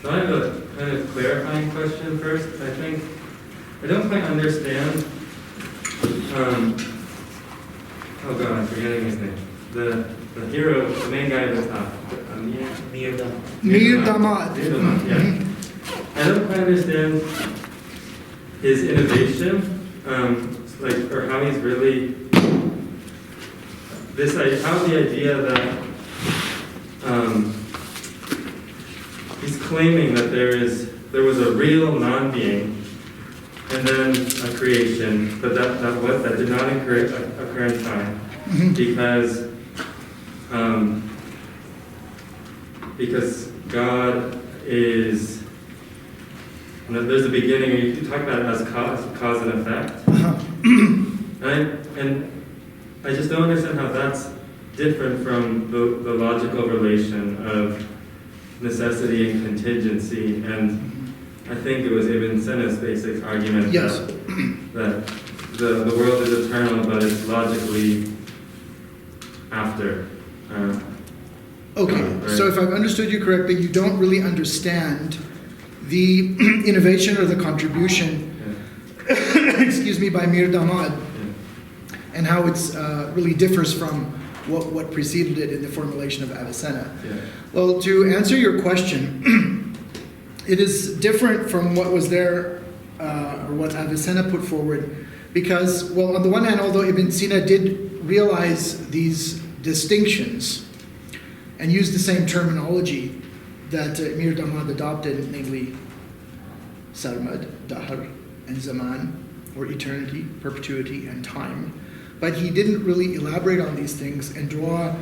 So I have a kind of clarifying question first. I don't quite understand. Oh God, I'm forgetting his name. The hero, the main guy at the top. Mir Damad. Yeah. I don't quite understand his innovation, or how he's really how the idea that he's claiming that there was a real non-being and then a creation, but that did not occur in time, because God is, there's a beginning, and you can talk about it as cause and effect. And I just don't understand how that's different from the logical relation of necessity and contingency. And I think it was Ibn Sina's basic argument that the world is eternal, but it's logically after. Okay, right. So if I've understood you correctly, you don't really understand the innovation or the contribution, by Mir Damad, and how it's really differs from what preceded it in the formulation of Avicenna. Yeah. Well, to answer your question, It is different from what was there, or what Avicenna put forward, because, well, on the one hand, although Ibn Sina did realize these distinctions and use the same terminology that Mir Damad adopted, namely Sarmad, Dahr, and Zaman, or eternity, perpetuity, and time, but he didn't really elaborate on these things and draw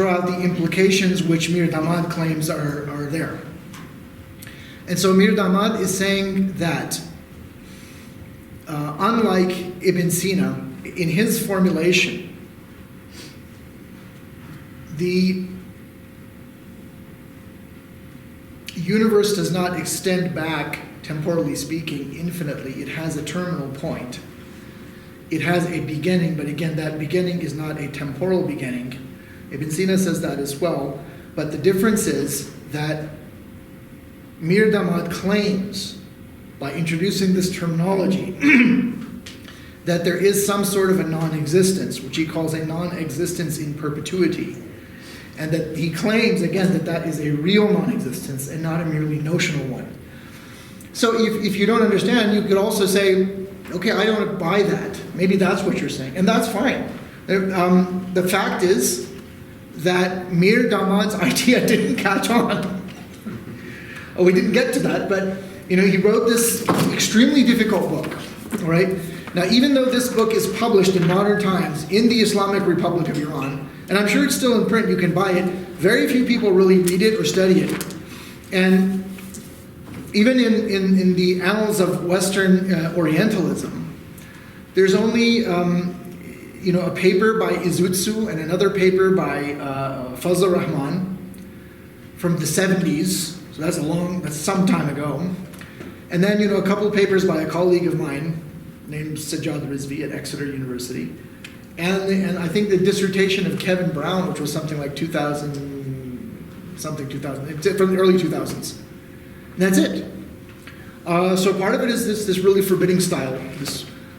out the implications which Mir Damad claims are there. And so Mir Damad is saying that, unlike Ibn Sina, in his formulation, the universe does not extend back, temporally speaking, infinitely. It has a terminal point. It has a beginning, but again, that beginning is not a temporal beginning. Ibn Sina says that as well, but the difference is that Mir Damad claims, by introducing this terminology, that there is some sort of a non-existence, which he calls a non-existence in perpetuity. And that he claims, again, that that is a real non-existence and not a merely notional one. So if you don't understand, you could also say, okay, I don't buy that. Maybe that's what you're saying, and that's fine. The fact is that Mir Damad's idea didn't catch on. Oh, we didn't get to that, but he wrote this extremely difficult book, all right? Now, even though this book is published in modern times in the Islamic Republic of Iran, and I'm sure it's still in print, you can buy it, very few people really read it or study it. And even in the annals of Western Orientalism, there's only a paper by Izutsu and another paper by Fazl Rahman from the 70s, so that's some time ago. And then a couple of papers by a colleague of mine named Sajjad Rizvi at Exeter University. And I think the dissertation of Kevin Brown, which was something like 2000, from the early 2000s. And that's it. So part of it is this really forbidding style,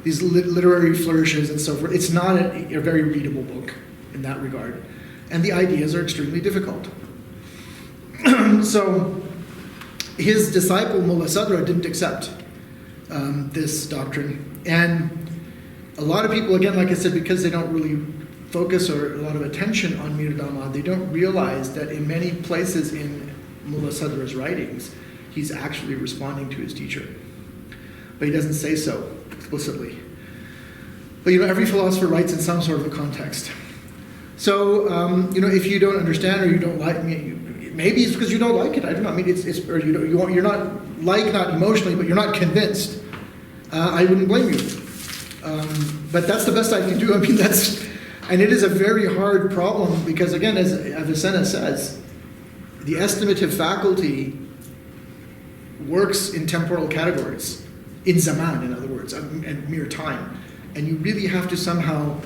these literary flourishes and so forth. It's not a very readable book in that regard. And the ideas are extremely difficult. So his disciple, Mullah Sadra, didn't accept this doctrine. And a lot of people, again, like I said, because they don't really focus or a lot of attention on Mir Damad, they don't realize that in many places in Mullah Sadra's writings, he's actually responding to his teacher. But he doesn't say so explicitly. But every philosopher writes in some sort of a context. So, if you don't understand or you don't like me, maybe it's because you don't like it. I don't know. I mean, you're not emotionally, but you're not convinced. I wouldn't blame you. But that's the best I can do. I mean, and it is a very hard problem because, again, as Avicenna says, the estimative faculty works in temporal categories, in zaman, in other words, and mere time. And you really have to somehow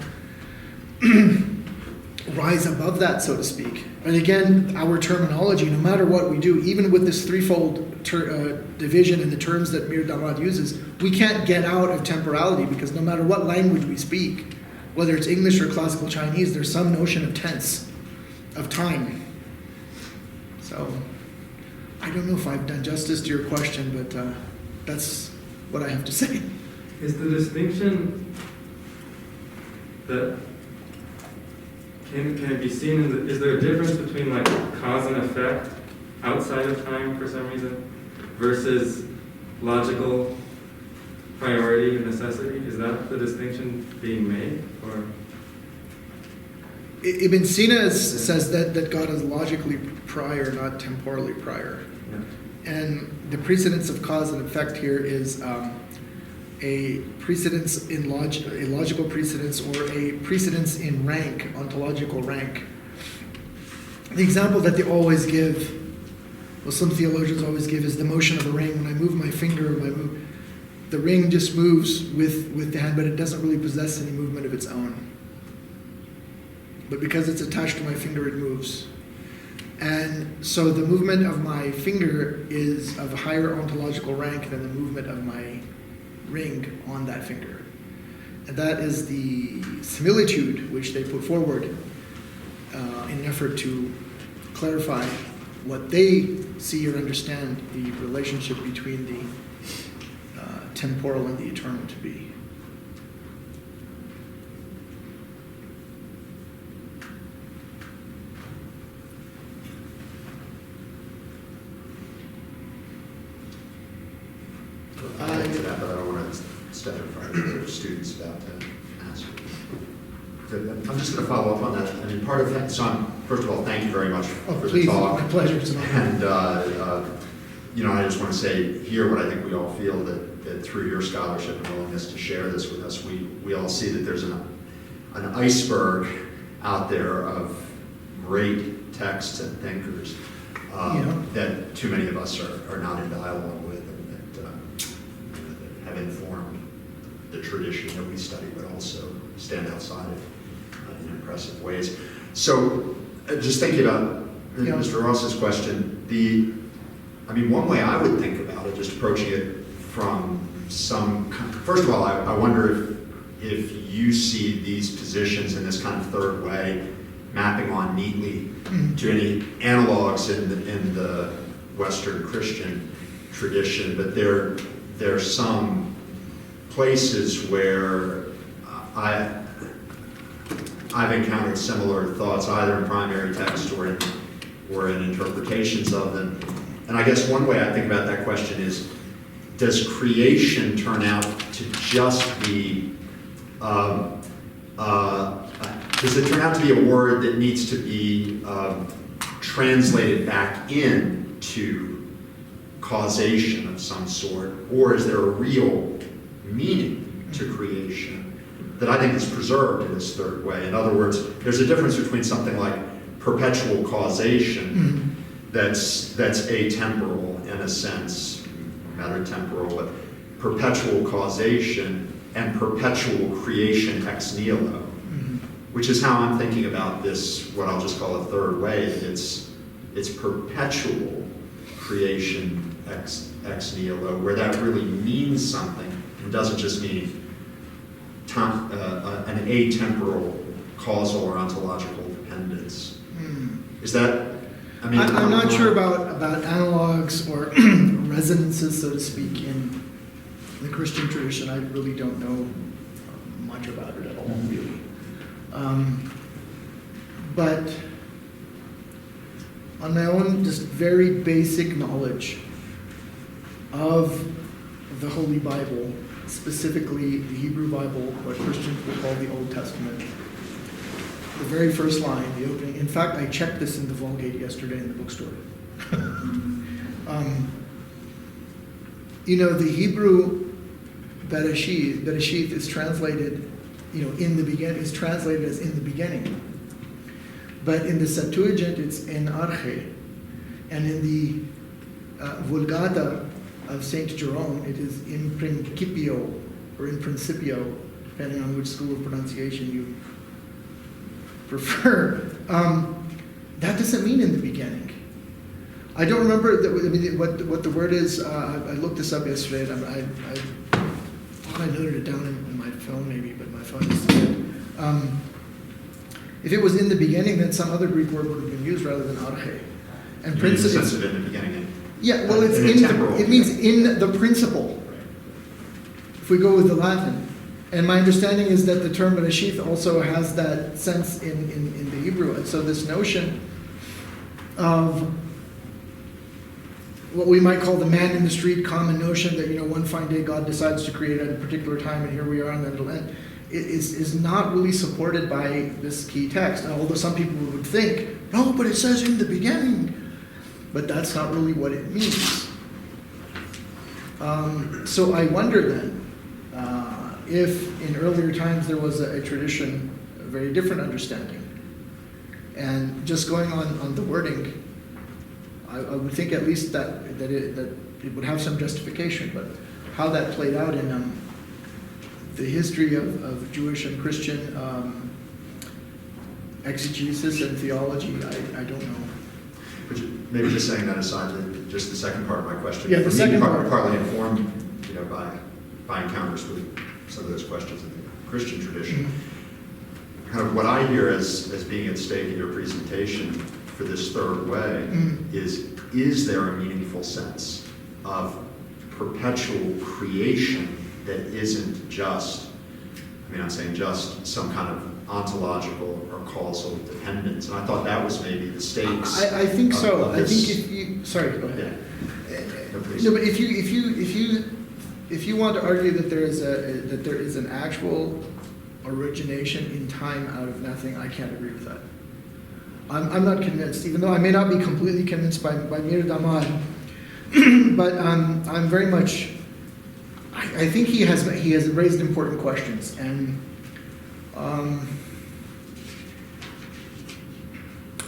rise above that, so to speak. And again, our terminology, no matter what we do, even with this threefold division in the terms that Mir Damad uses, we can't get out of temporality because no matter what language we speak, whether it's English or classical Chinese, there's some notion of tense, of time. So, I don't know if I've done justice to your question, but that's what I have to say. Is the distinction that can it be seen is there a difference between like cause and effect outside of time for some reason versus logical priority and necessity? Is that the distinction being made, or? Ibn Sina says that God is logically prior, not temporally prior. Yeah. And the precedence of cause and effect here is a precedence in a logical precedence or a precedence in rank, ontological rank. The example that they always give, well, some theologians always give, is the motion of the ring. When I move my finger, the ring just moves with the hand, but it doesn't really possess any movement of its own. But because it's attached to my finger, it moves. And so the movement of my finger is of a higher ontological rank than the movement of my ring on that finger. And that is the similitude which they put forward in an effort to clarify what they see or understand the relationship between the temporal and the eternal to be. I'll get to that, but I don't want to step in front of the students about to ask. I'm just going to follow up on that. I mean, part of that, so first of all, thank you very much for the talk. My pleasure. And, I just want to say here what I think we all feel, that through your scholarship and willingness to share this with us, we all see that there's an iceberg out there of great texts and thinkers that too many of us are not in dialogue with, and that have informed the tradition that we study, but also stand outside it in impressive ways. So, just thinking about Mr. Ross's question, one way I would think about it, just approaching it from first of all, I wonder if you see these positions in this kind of third way mapping on neatly to any analogs in the Western Christian tradition, but there are some places where I've encountered similar thoughts, either in primary text or in interpretations of them. And I guess one way I think about that question is, does creation turn out to just be, does it turn out to be a word that needs to be translated back into causation of some sort, or is there a real meaning to creation that I think is preserved in this third way? In other words, there's a difference between something like perpetual causation that's atemporal in a sense, meta-temporal, but perpetual causation and perpetual creation ex nihilo, which is how I'm thinking about this, what I'll just call a third way. It's perpetual creation ex nihilo, where that really means something and doesn't just mean an atemporal causal or ontological dependence. Is that? I'm not sure about analogs or resonances, so to speak, in the Christian tradition. I really don't know much about it at all, really. But on my own, just very basic knowledge of the Holy Bible, specifically the Hebrew Bible, what Christians will call the Old Testament, the very first line, the opening. In fact, I checked this in the Vulgate yesterday in the bookstore. The Hebrew Bereshith is translated, in the beginning, is translated as in the beginning. But in the Septuagint, it's en arche. And in the Vulgata of St. Jerome, it is in principio, or in principio, depending on which school of pronunciation you prefer. That doesn't mean in the beginning. I don't remember what the word is. I looked this up yesterday, and I thought I noted it down in my phone maybe, but my phone is dead. If it was in the beginning, then some other Greek word would have been used rather than arche. And principle. The sense of in the beginning. Yeah, well, it means in the principle. If we go with the Latin. And my understanding is that the term Bereshith also has that sense in the Hebrew. And so this notion of what we might call the man in the street common notion that, one fine day God decides to create at a particular time and here we are and then it'll end, is not really supported by this key text. And although some people would think, no, but it says in the beginning. But that's not really what it means. So I wonder then, if in earlier times there was a tradition, a very different understanding. And just going on the wording, I would think at least that it would have some justification, but how that played out in the history of Jewish and Christian exegesis and theology, I don't know. Maybe just saying that aside, just the second part of my question. Yeah, the second part. Partly informed, by encounters with some of those questions in the Christian tradition. Kind of what I hear as being at stake in your presentation for this third way is there a meaningful sense of perpetual creation that isn't just, I mean, I'm saying just some kind of ontological or causal dependence. And I thought that was maybe the stakes. I think so. Of I this. think if you, sorry, go ahead. Yeah. No, please. No, but if you want to argue that there is an actual origination in time out of nothing, I can't agree with that. I'm not convinced, even though I may not be completely convinced by Mir Damad, but I'm very much. I think he has raised important questions, and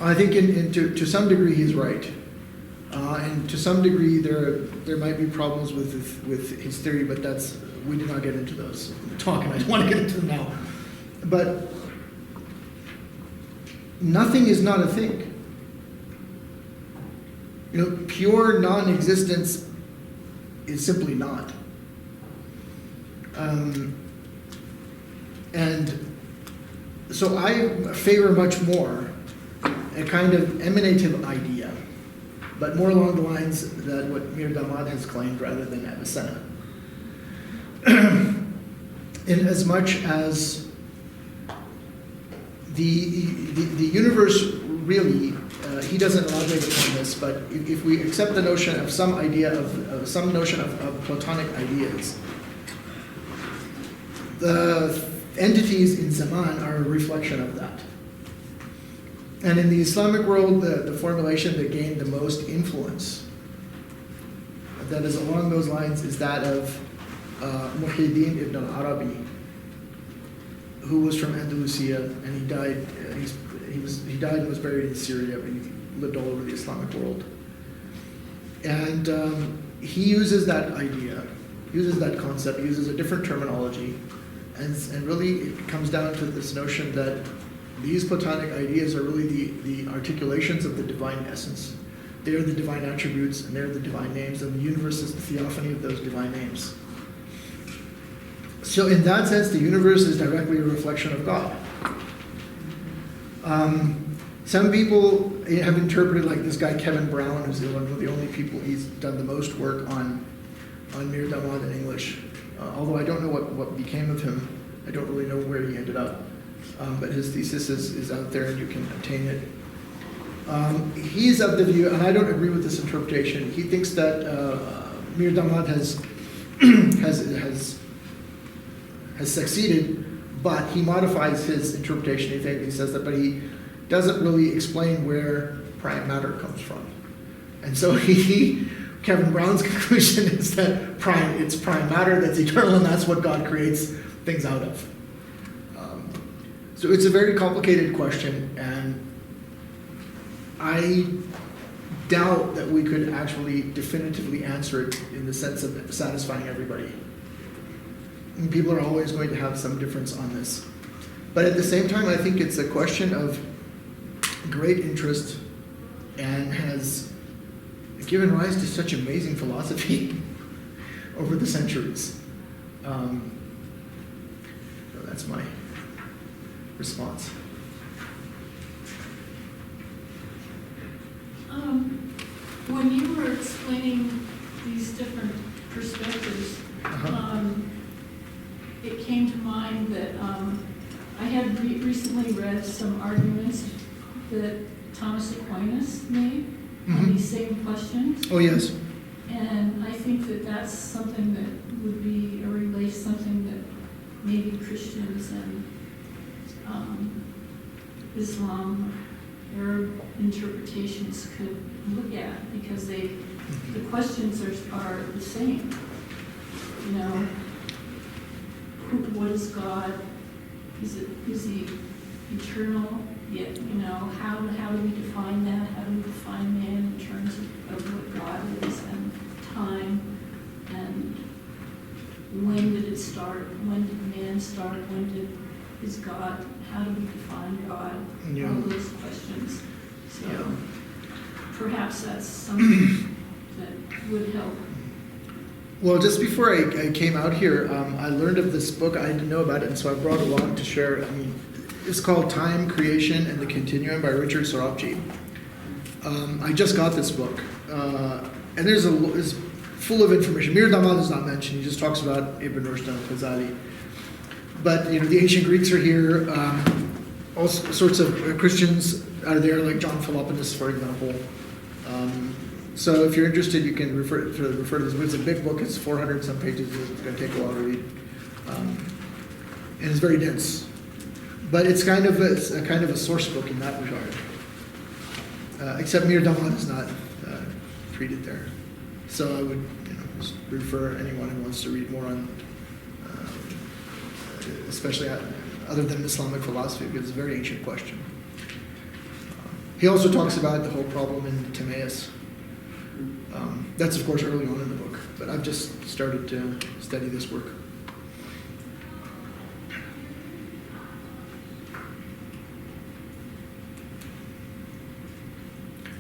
I think to some degree he's right, and to some degree there might be problems with his theory, but we did not get into those talk, and I don't want to get into them now. But nothing is not a thing. You know, pure non-existence is simply not. And so I favor much more a kind of emanative idea, but more along the lines that what Mir Damad has claimed rather than Avicenna. In as much as the universe really, he doesn't elaborate upon this, but if we accept the notion of some idea of some notion of Platonic ideas, the entities in Zaman are a reflection of that. And in the Islamic world, the formulation that gained the most influence, that is along those lines, is that of Muhyiddin ibn al-Arabi, who was from Andalusia, and he died. He died and was buried in Syria, but he lived all over the Islamic world. And he uses that idea, uses that concept, uses a different terminology, and really it comes down to this notion that these Platonic ideas are really the articulations of the divine essence. They are the divine attributes, and they're the divine names, and the universe is the theophany of those divine names. So in that sense, the universe is directly a reflection of God. Some people have interpreted, like this guy Kevin Brown, who's one of the only people he's done the most work on Mir Damad in English. Although I don't know what became of him. I don't really know where he ended up. But his thesis is out there and you can obtain it. He's of the view, and I don't agree with this interpretation, he thinks that Mir Damad has succeeded, but he modifies his interpretation. He says that, but he doesn't really explain where prime matter comes from. And so Kevin Brown's conclusion is that it's prime matter that's eternal, and that's what God creates things out of. So it's a very complicated question, and I doubt that we could actually definitively answer it in the sense of satisfying everybody. And people are always going to have some difference on this. But at the same time, I think it's a question of great interest and has given rise to such amazing philosophy over the centuries. So that's my response. When you were explaining these different perspectives, it came to mind that I had recently read some arguments that Thomas Aquinas made on these same questions. Oh, yes. And I think that that's something that would be, or relate something that maybe Christians and Islam, Arab interpretations could look at, because the questions are the same. You know, what is God? Is he eternal? Yet, you know, how do we define that? How do we define man in terms of what God is, and time, and when did it start? When did man start? Is God? How do we define God? Yeah. All those questions. So Yeah. perhaps that's something that would help. Well, just before I came out here, I learned of this book. I didn't know about it, and so I brought it along to share. I mean, it's called Time, Creation, and the Continuum by Richard Sorokji. I just got this book, and it's full of information. Mir Damad is not mentioned. He just talks about Ibn Rushd and al-Ghazali. But the ancient Greeks are here. All sorts of Christians are there, like John Philoponus, for example. So if you're interested, you can refer to this book. It's a big book. It's 400 and some pages. It's going to take a while to read, and it's very dense. But it's kind of a source book in that regard. Except Mir Damad is not treated there. So I would just refer anyone who wants to read more on, especially other than Islamic philosophy, because it's a very ancient question. He also talks about the whole problem in Timaeus. That's, of course, early on in the book, but I've just started to study this work.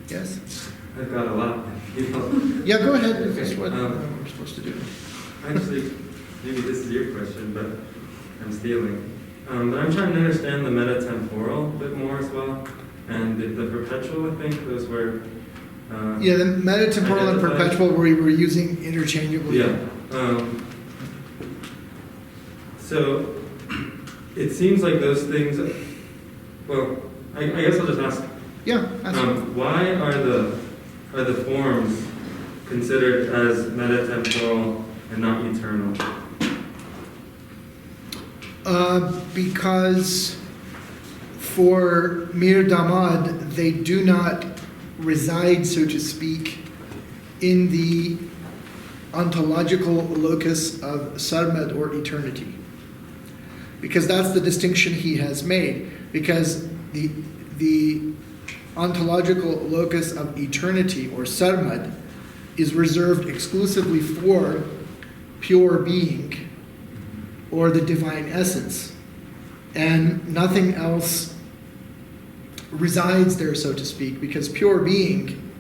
Yes? I've got a lot. Yeah, go ahead. Okay. That's what we're supposed to do. Actually, maybe this is your question, but I'm stealing. But I'm trying to understand the meta-temporal a bit more as well. And the perpetual, I think, those were... yeah, the meta-temporal and perpetual we were using interchangeably. Yeah. So, it seems like those things... Well, I guess I'll just ask... Yeah, why are the forms considered as meta-temporal and not eternal? Because for Mir Damad, they do not reside, so to speak, in the ontological locus of sarmad or eternity. Because that's the distinction he has made. Because the ontological locus of eternity, or sarmad, is reserved exclusively for pure being, or the divine essence. And nothing else resides there, so to speak, because pure being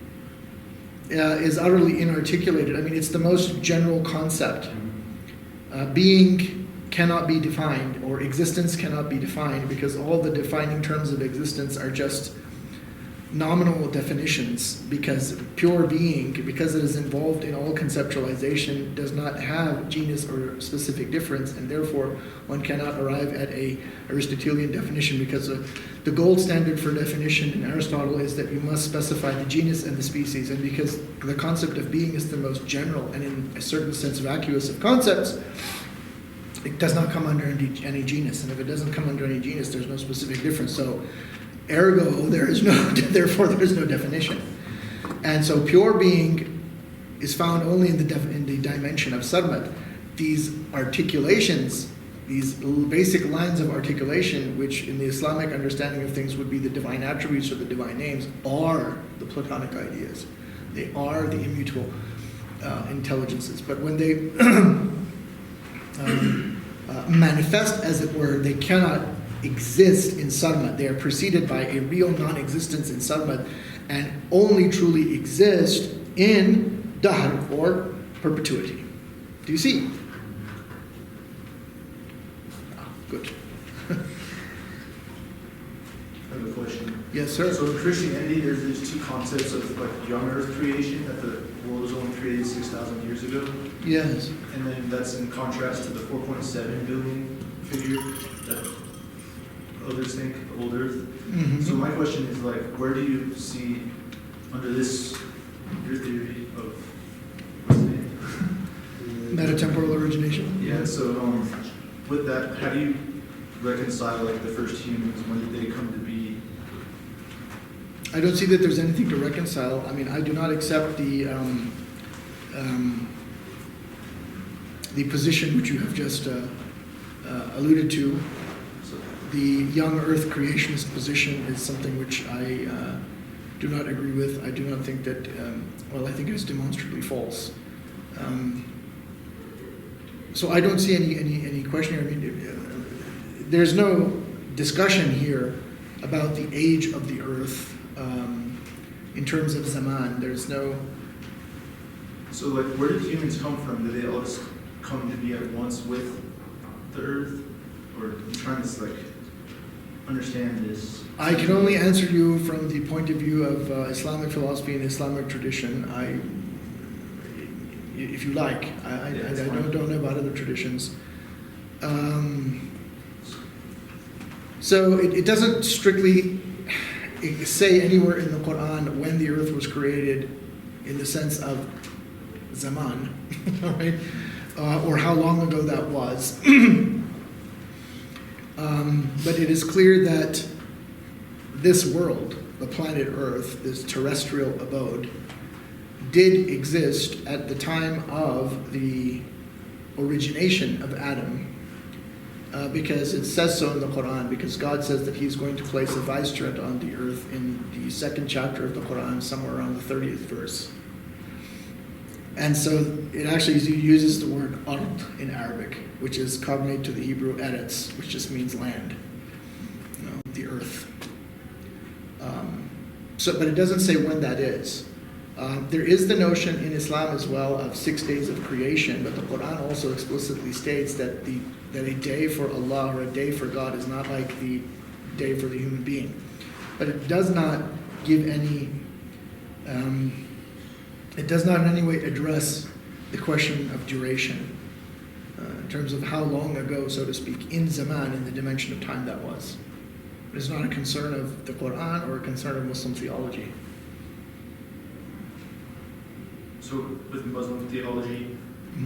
is utterly inarticulated. I mean, it's the most general concept. Being cannot be defined, or existence cannot be defined, because all the defining terms of existence are just nominal definitions, because pure being, because it is involved in all conceptualization, does not have genus or specific difference, and therefore one cannot arrive at a Aristotelian definition, because the gold standard for definition in Aristotle is that you must specify the genus and the species, and because the concept of being is the most general and in a certain sense vacuous of concepts, it does not come under any genus, and if it doesn't come under any genus, there's no specific difference. So ergo, therefore there is no definition. And so pure being is found only in the dimension of sarmad. These articulations, these basic lines of articulation, which in the Islamic understanding of things would be the divine attributes or the divine names, are the Platonic ideas. They are the immutable intelligences. But when they manifest, as it were, they cannot exist in sarmad. They are preceded by a real non-existence in sarmad, and only truly exist in dahr, or perpetuity. Do you see? Good. I have a question. Yes, sir. So in Christianity, there's these two concepts of like young earth creation, that the world was only created 6,000 years ago. Yes. And then that's in contrast to the 4.7 billion figure that others think, the old earth. Mm-hmm. So my question is like, where do you see under this, your theory of, what's the name? Meta-temporal origination. Yeah, so with that, how do you reconcile like the first humans, when did they come to be? I don't see that there's anything to reconcile. I mean, I do not accept the position which you have just alluded to. The young earth creationist position is something which I do not agree with. I do not think that, I think it is demonstrably false. So I don't see any question here. I mean, there's no discussion here about the age of the earth in terms of zaman. There's no... So like, where did humans come from? Did they all just come to be at once with the earth? Or I'm trying to like understand this? I can only answer you from the point of view of Islamic philosophy and Islamic tradition. If you like, I don't know about other traditions. So it doesn't strictly say anywhere in the Quran when the earth was created in the sense of zaman, right? Or how long ago that was. But it is clear that this world, the planet Earth, this terrestrial abode, did exist at the time of the origination of Adam, because it says so in the Quran, because God says that he's going to place a vicegerent on the earth in the second chapter of the Quran, somewhere around the 30th verse. And so it actually uses the word ard in Arabic, which is cognate to the Hebrew eretz, which just means land, the earth. But it doesn't say when that is. There is the notion in Islam as well of 6 days of creation, but the Quran also explicitly states that a day for Allah or a day for God is not like the day for the human being. But it does not give any, it does not in any way address the question of duration, in terms of how long ago, so to speak, in Zaman, in the dimension of time that was. It is not a concern of the Quran or a concern of Muslim theology. So with Muslim theology,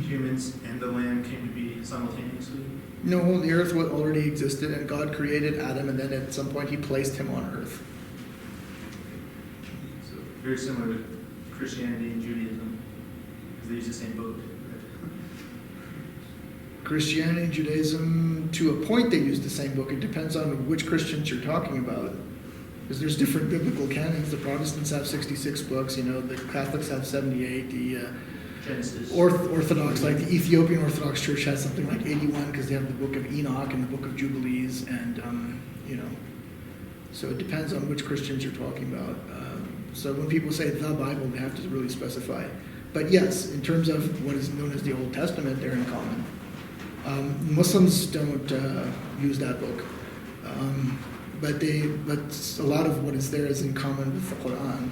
humans and the Lamb came to be simultaneously? No, the earth already existed, and God created Adam, and then at some point he placed him on earth. So very similar to Christianity and Judaism, because they use the same boat. Christianity and Judaism, to a point they use the same book. It depends on which Christians you're talking about. Because there's different biblical canons. The Protestants have 66 books, the Catholics have 78, the Genesis. Orthodox, like the Ethiopian Orthodox Church has something like 81 because they have the Book of Enoch and the Book of Jubilees, and so it depends on which Christians you're talking about. So when people say the Bible, they have to really specify. But yes, in terms of what is known as the Old Testament, they're in common. Muslims don't use that book, but a lot of what is there is in common with the Quran.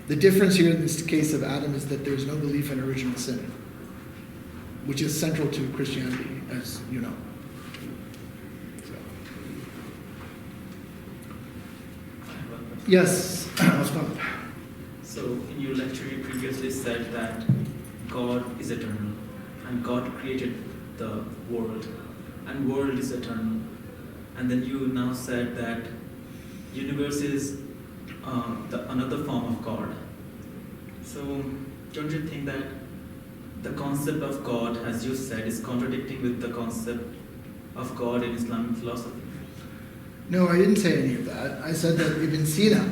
The difference here in this case of Adam is that there's no belief in original sin, which is central to Christianity, as you know. Yes, I'll stop. So in your lecture you previously said that God is eternal and God created the world and world is eternal, and then you now said that universe is another form of God. So don't you think that the concept of God, as you said, is contradicting with the concept of God in Islamic philosophy? No, I didn't say any of that. I said that Ibn Sina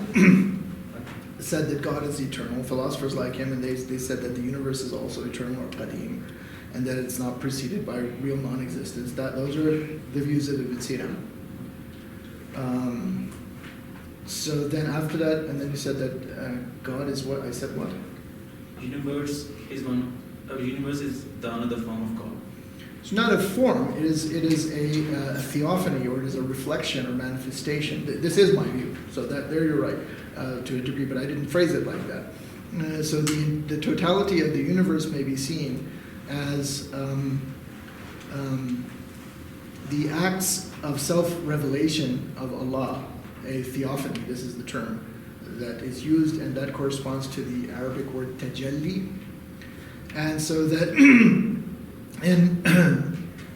said that God is eternal. Philosophers like him, and they said that the universe is also eternal or qadim, and that it's not preceded by real non-existence. Those are the views of Ibn Sina. So then after that, and then you said that God is what? I said what? Universe is the another form of God. It's not a form. It is a theophany, or it is a reflection or manifestation. This is my view. So there you're right to a degree, but I didn't phrase it like that. So the totality of the universe may be seen as the acts of self-revelation of Allah, a theophany, this is the term that is used, and that corresponds to the Arabic word tajalli. And so that in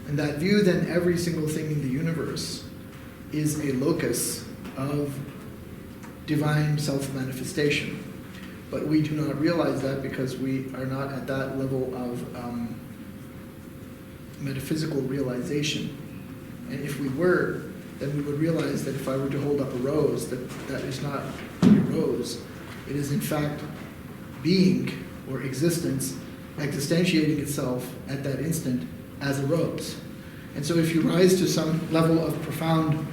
that view, then every single thing in the universe is a locus of divine self-manifestation. But we do not realize that because we are not at that level of metaphysical realization. And if we were, then we would realize that if I were to hold up a rose, that is not a rose. It is in fact being or existence existentiating itself at that instant as a rose. And so if you rise to some level of profound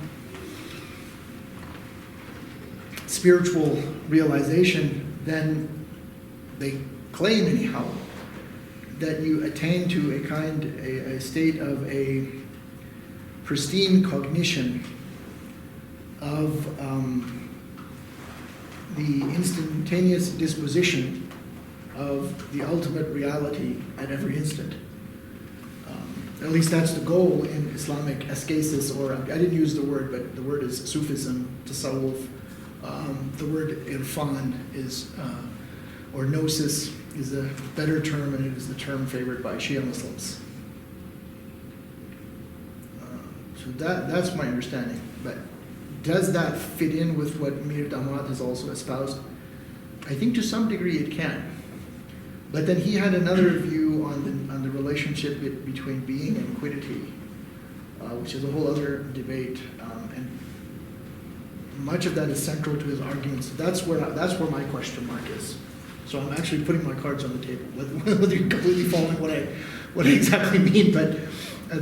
spiritual realization, then they claim anyhow that you attain to a state of a pristine cognition of the instantaneous disposition of the ultimate reality at every instant. At least that's the goal in Islamic ascesis, or I didn't use the word, but the word is Sufism, Tasawwuf. The word irfan is, or gnosis is a better term, and it is the term favored by Shia Muslims. So that's my understanding. But does that fit in with what Mir Damad has also espoused? I think to some degree it can. But then he had another view on the relationship between being and quiddity, which is a whole other debate, and much of that is central to his arguments. That's where my question mark is. So I'm actually putting my cards on the table, whether you're completely following what I exactly mean. But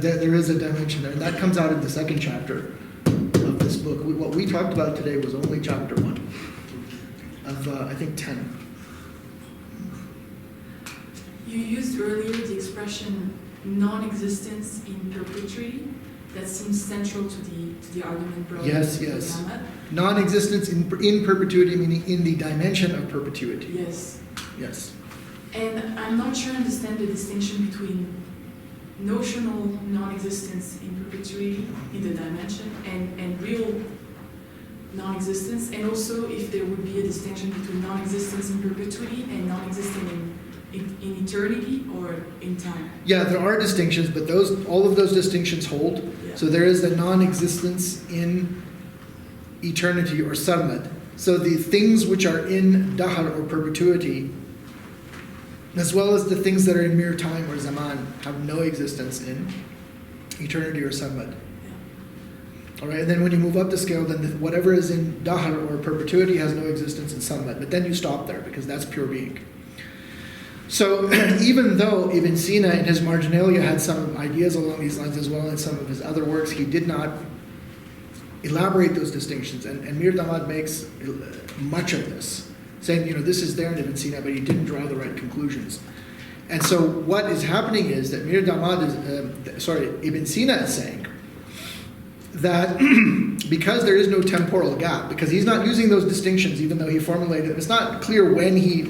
there is a dimension there, and that comes out in the second chapter of this book. What we talked about today was only chapter 1 of I think 10. You used earlier the expression non-existence in perpetuity. That seems central to the argument brought. Yes. Non-existence in perpetuity, meaning in the dimension of perpetuity. Yes. Yes. And I'm not sure I understand the distinction between notional non-existence in perpetuity in the dimension and real non-existence, and also if there would be a distinction between non-existence in perpetuity and non-existence in eternity or in time. Yeah, there are distinctions, but all of those distinctions hold. Yeah. So there is the non-existence in eternity or sarmad. So the things which are in dahr or perpetuity, as well as the things that are in mere time or zaman, have no existence in eternity or sarmad. Yeah. All right, and then when you move up the scale, then whatever is in dahr or perpetuity has no existence in sarmad. But then you stop there because that's pure being. So even though Ibn Sina in his Marginalia had some ideas along these lines as well in some of his other works, he did not elaborate those distinctions. And Mir Damad makes much of this, saying, this is there in Ibn Sina, but he didn't draw the right conclusions. And so what is happening is that Mir Damad Ibn Sina is saying that because there is no temporal gap, because he's not using those distinctions, even though he formulated them, it's not clear when he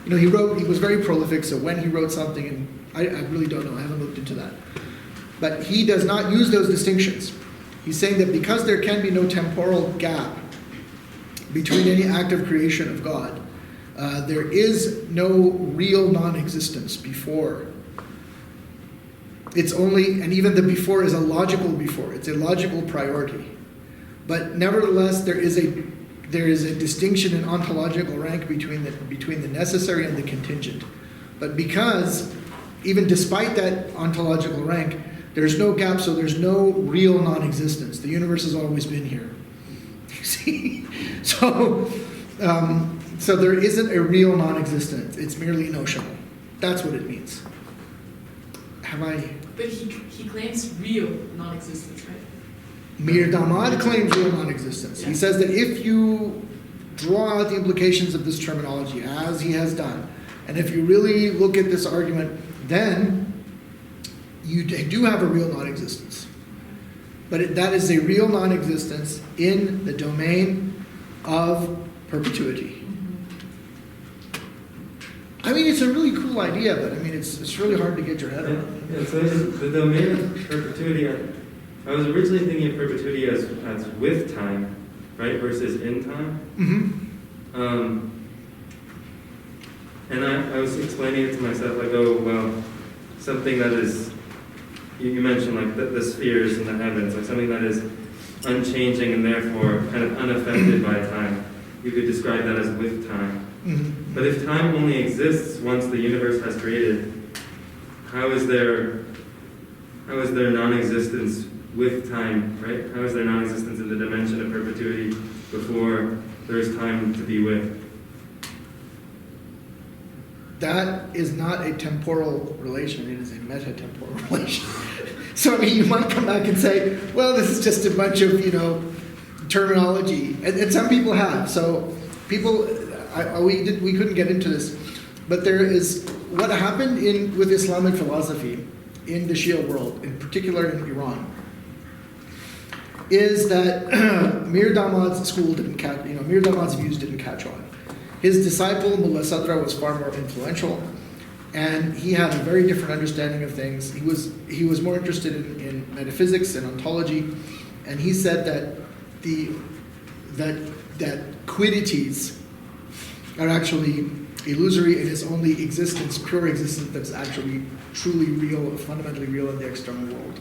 was very prolific, so when he wrote something, and I really don't know, I haven't looked into that. But he does not use those distinctions. He's saying that because there can be no temporal gap between any act of creation of God, there is no real non-existence before. It's only, and even the before is a logical before, it's a logical priority. But nevertheless, there is a distinction in ontological rank between the necessary and the contingent. But because, even despite that ontological rank, there's no gap, so there's no real non-existence. The universe has always been here. You see? So there isn't a real non-existence. It's merely notional. That's what it means. But he claims real non-existence, right? Mir Damad claims real non-existence. He says that if you draw out the implications of this terminology, as he has done, and if you really look at this argument, then you do have a real non-existence. But that is a real non-existence in the domain of perpetuity. I mean, it's a really cool idea, but I mean, it's really hard to get your head around. Yeah, so the domain of perpetuity, I was originally thinking of perpetuity as with time, right, versus in time. Mm-hmm. And I was explaining it to myself, like, oh, well, something that is, you mentioned like the spheres in the heavens, like something that is unchanging and therefore kind of unaffected by time. You could describe that as with time. Mm-hmm. But if time only exists once the universe has created, how is there non-existence with time, right? How is there non-existence in the dimension of perpetuity before there's time to be with? That is not a temporal relation, it is a meta-temporal relation. So, I mean, you might come back and say, well, this is just a bunch of, terminology. And some people have. So, we couldn't get into this. But there is, what happened with Islamic philosophy in the Shia world, in particular in Iran, is that Mir Damad's school didn't catch, Mir Damad's views didn't catch on. His disciple, Mullah Sadra, was far more influential, and he had a very different understanding of things. He was more interested in metaphysics and ontology, and he said that quiddities are actually illusory, and it's only existence, pure existence, that's actually truly real, fundamentally real in the external world.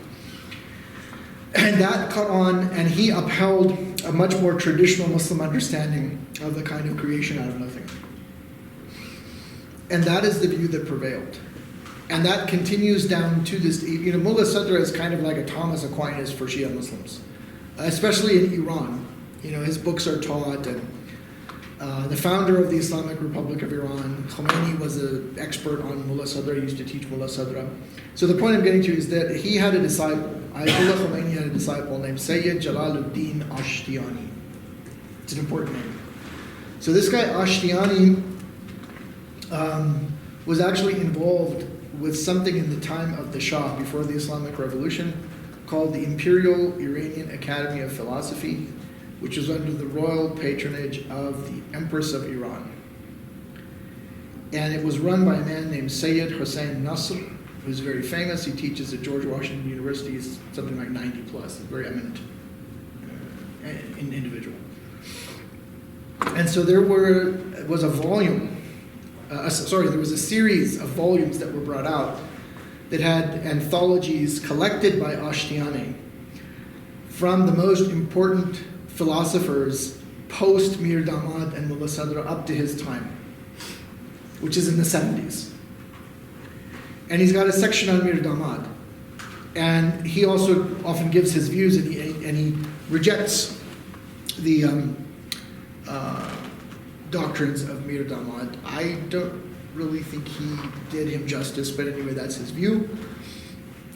And that caught on, and he upheld a much more traditional Muslim understanding of the kind of creation out of nothing. And that is the view that prevailed. And that continues down to this, Mullah Sadra is kind of like a Thomas Aquinas for Shia Muslims, especially in Iran. His books are taught, and the founder of the Islamic Republic of Iran, Khomeini, was an expert on Mullah Sadra. He used to teach Mullah Sadra. So the point I'm getting to is that he had a disciple, Ayatollah Khomeini had a disciple named Sayyid Jalaluddin Ashtiani. It's an important name. So this guy Ashtiani was actually involved with something in the time of the Shah, before the Islamic Revolution, called the Imperial Iranian Academy of Philosophy, which was under the royal patronage of the Empress of Iran. And it was run by a man named Sayyid Hossein Nasr, who's very famous. He teaches at George Washington University. He's something like 90 plus, a very eminent individual. And so there was a series of volumes that were brought out that had anthologies collected by Ashtiani from the most important philosophers post Mir Damad and Mullah Sadra up to his time, which is in the 70s. And he's got a section on Mir Damad. And he also often gives his views, and he rejects the doctrines of Mir Damad. I don't really think he did him justice, but anyway, that's his view.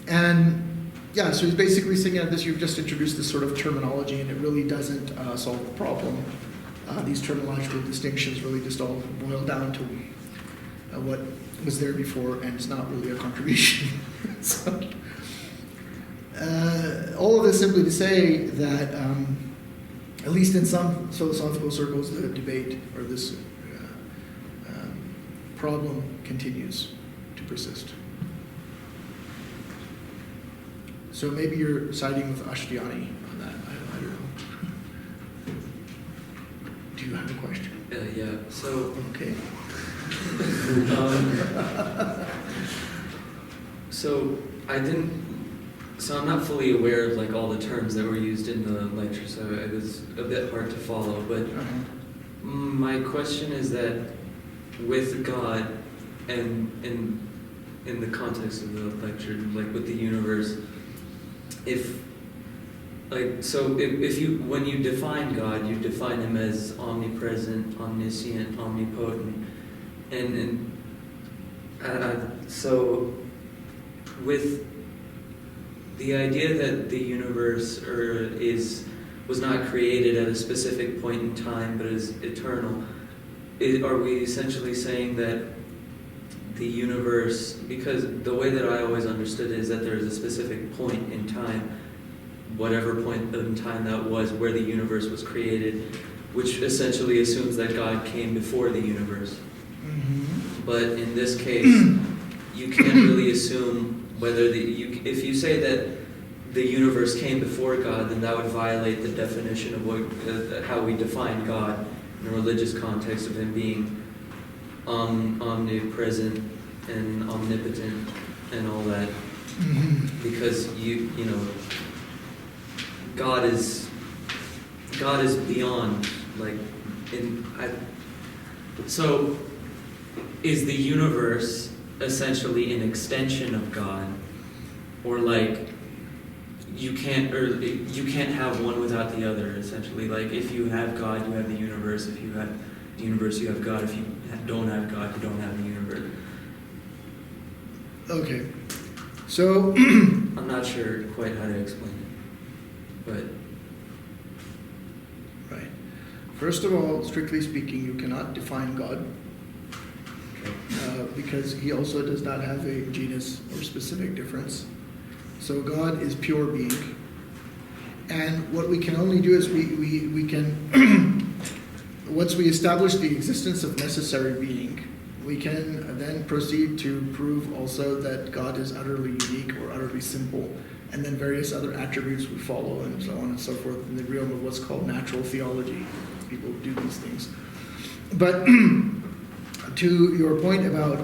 And yeah, so he's basically saying that you've just introduced this sort of terminology, and it really doesn't solve the problem. These terminological distinctions really just all boil down to what was there before, and it's not really a contribution. So, all of this simply to say that, at least in some philosophical circles, the debate or this problem continues to persist. So maybe you're siding with Ashtiani on that. I don't know. Do you have a question? Yeah. So. Okay. So I'm not fully aware of like all the terms that were used in the lecture, so it was a bit hard to follow. But my question is that with God and in the context of the lecture, like with the universe, if you when you define God, you define him as omnipresent, omniscient, omnipotent, and so with the idea that the universe was not created at a specific point in time but is eternal, are we essentially saying that the universe, because the way that I always understood it is that there is a specific point in time, whatever point in time that was, where the universe was created, which essentially assumes that God came before the universe. Mm-hmm. But in this case, you can't really assume whether if you say that the universe came before God, then that would violate the definition of how we define God in a religious context of him being omnipresent and omnipotent and all that. Mm-hmm. Because God is beyond, so is the universe essentially an extension of God, or you can't have one without the other, essentially? Like if you have God, you have the universe. If you have the universe, you have God. If you don't have God, you don't have the universe. Okay, so I'm not sure quite how to explain it, but right. First of all, strictly speaking, you cannot define God. Because he also does not have a genus or specific difference. So God is pure being. And what we can only do is we can, once we establish the existence of necessary being, we can then proceed to prove also that God is utterly unique or utterly simple, and then various other attributes would follow, and so on and so forth, in the realm of what's called natural theology. People do these things. But to your point about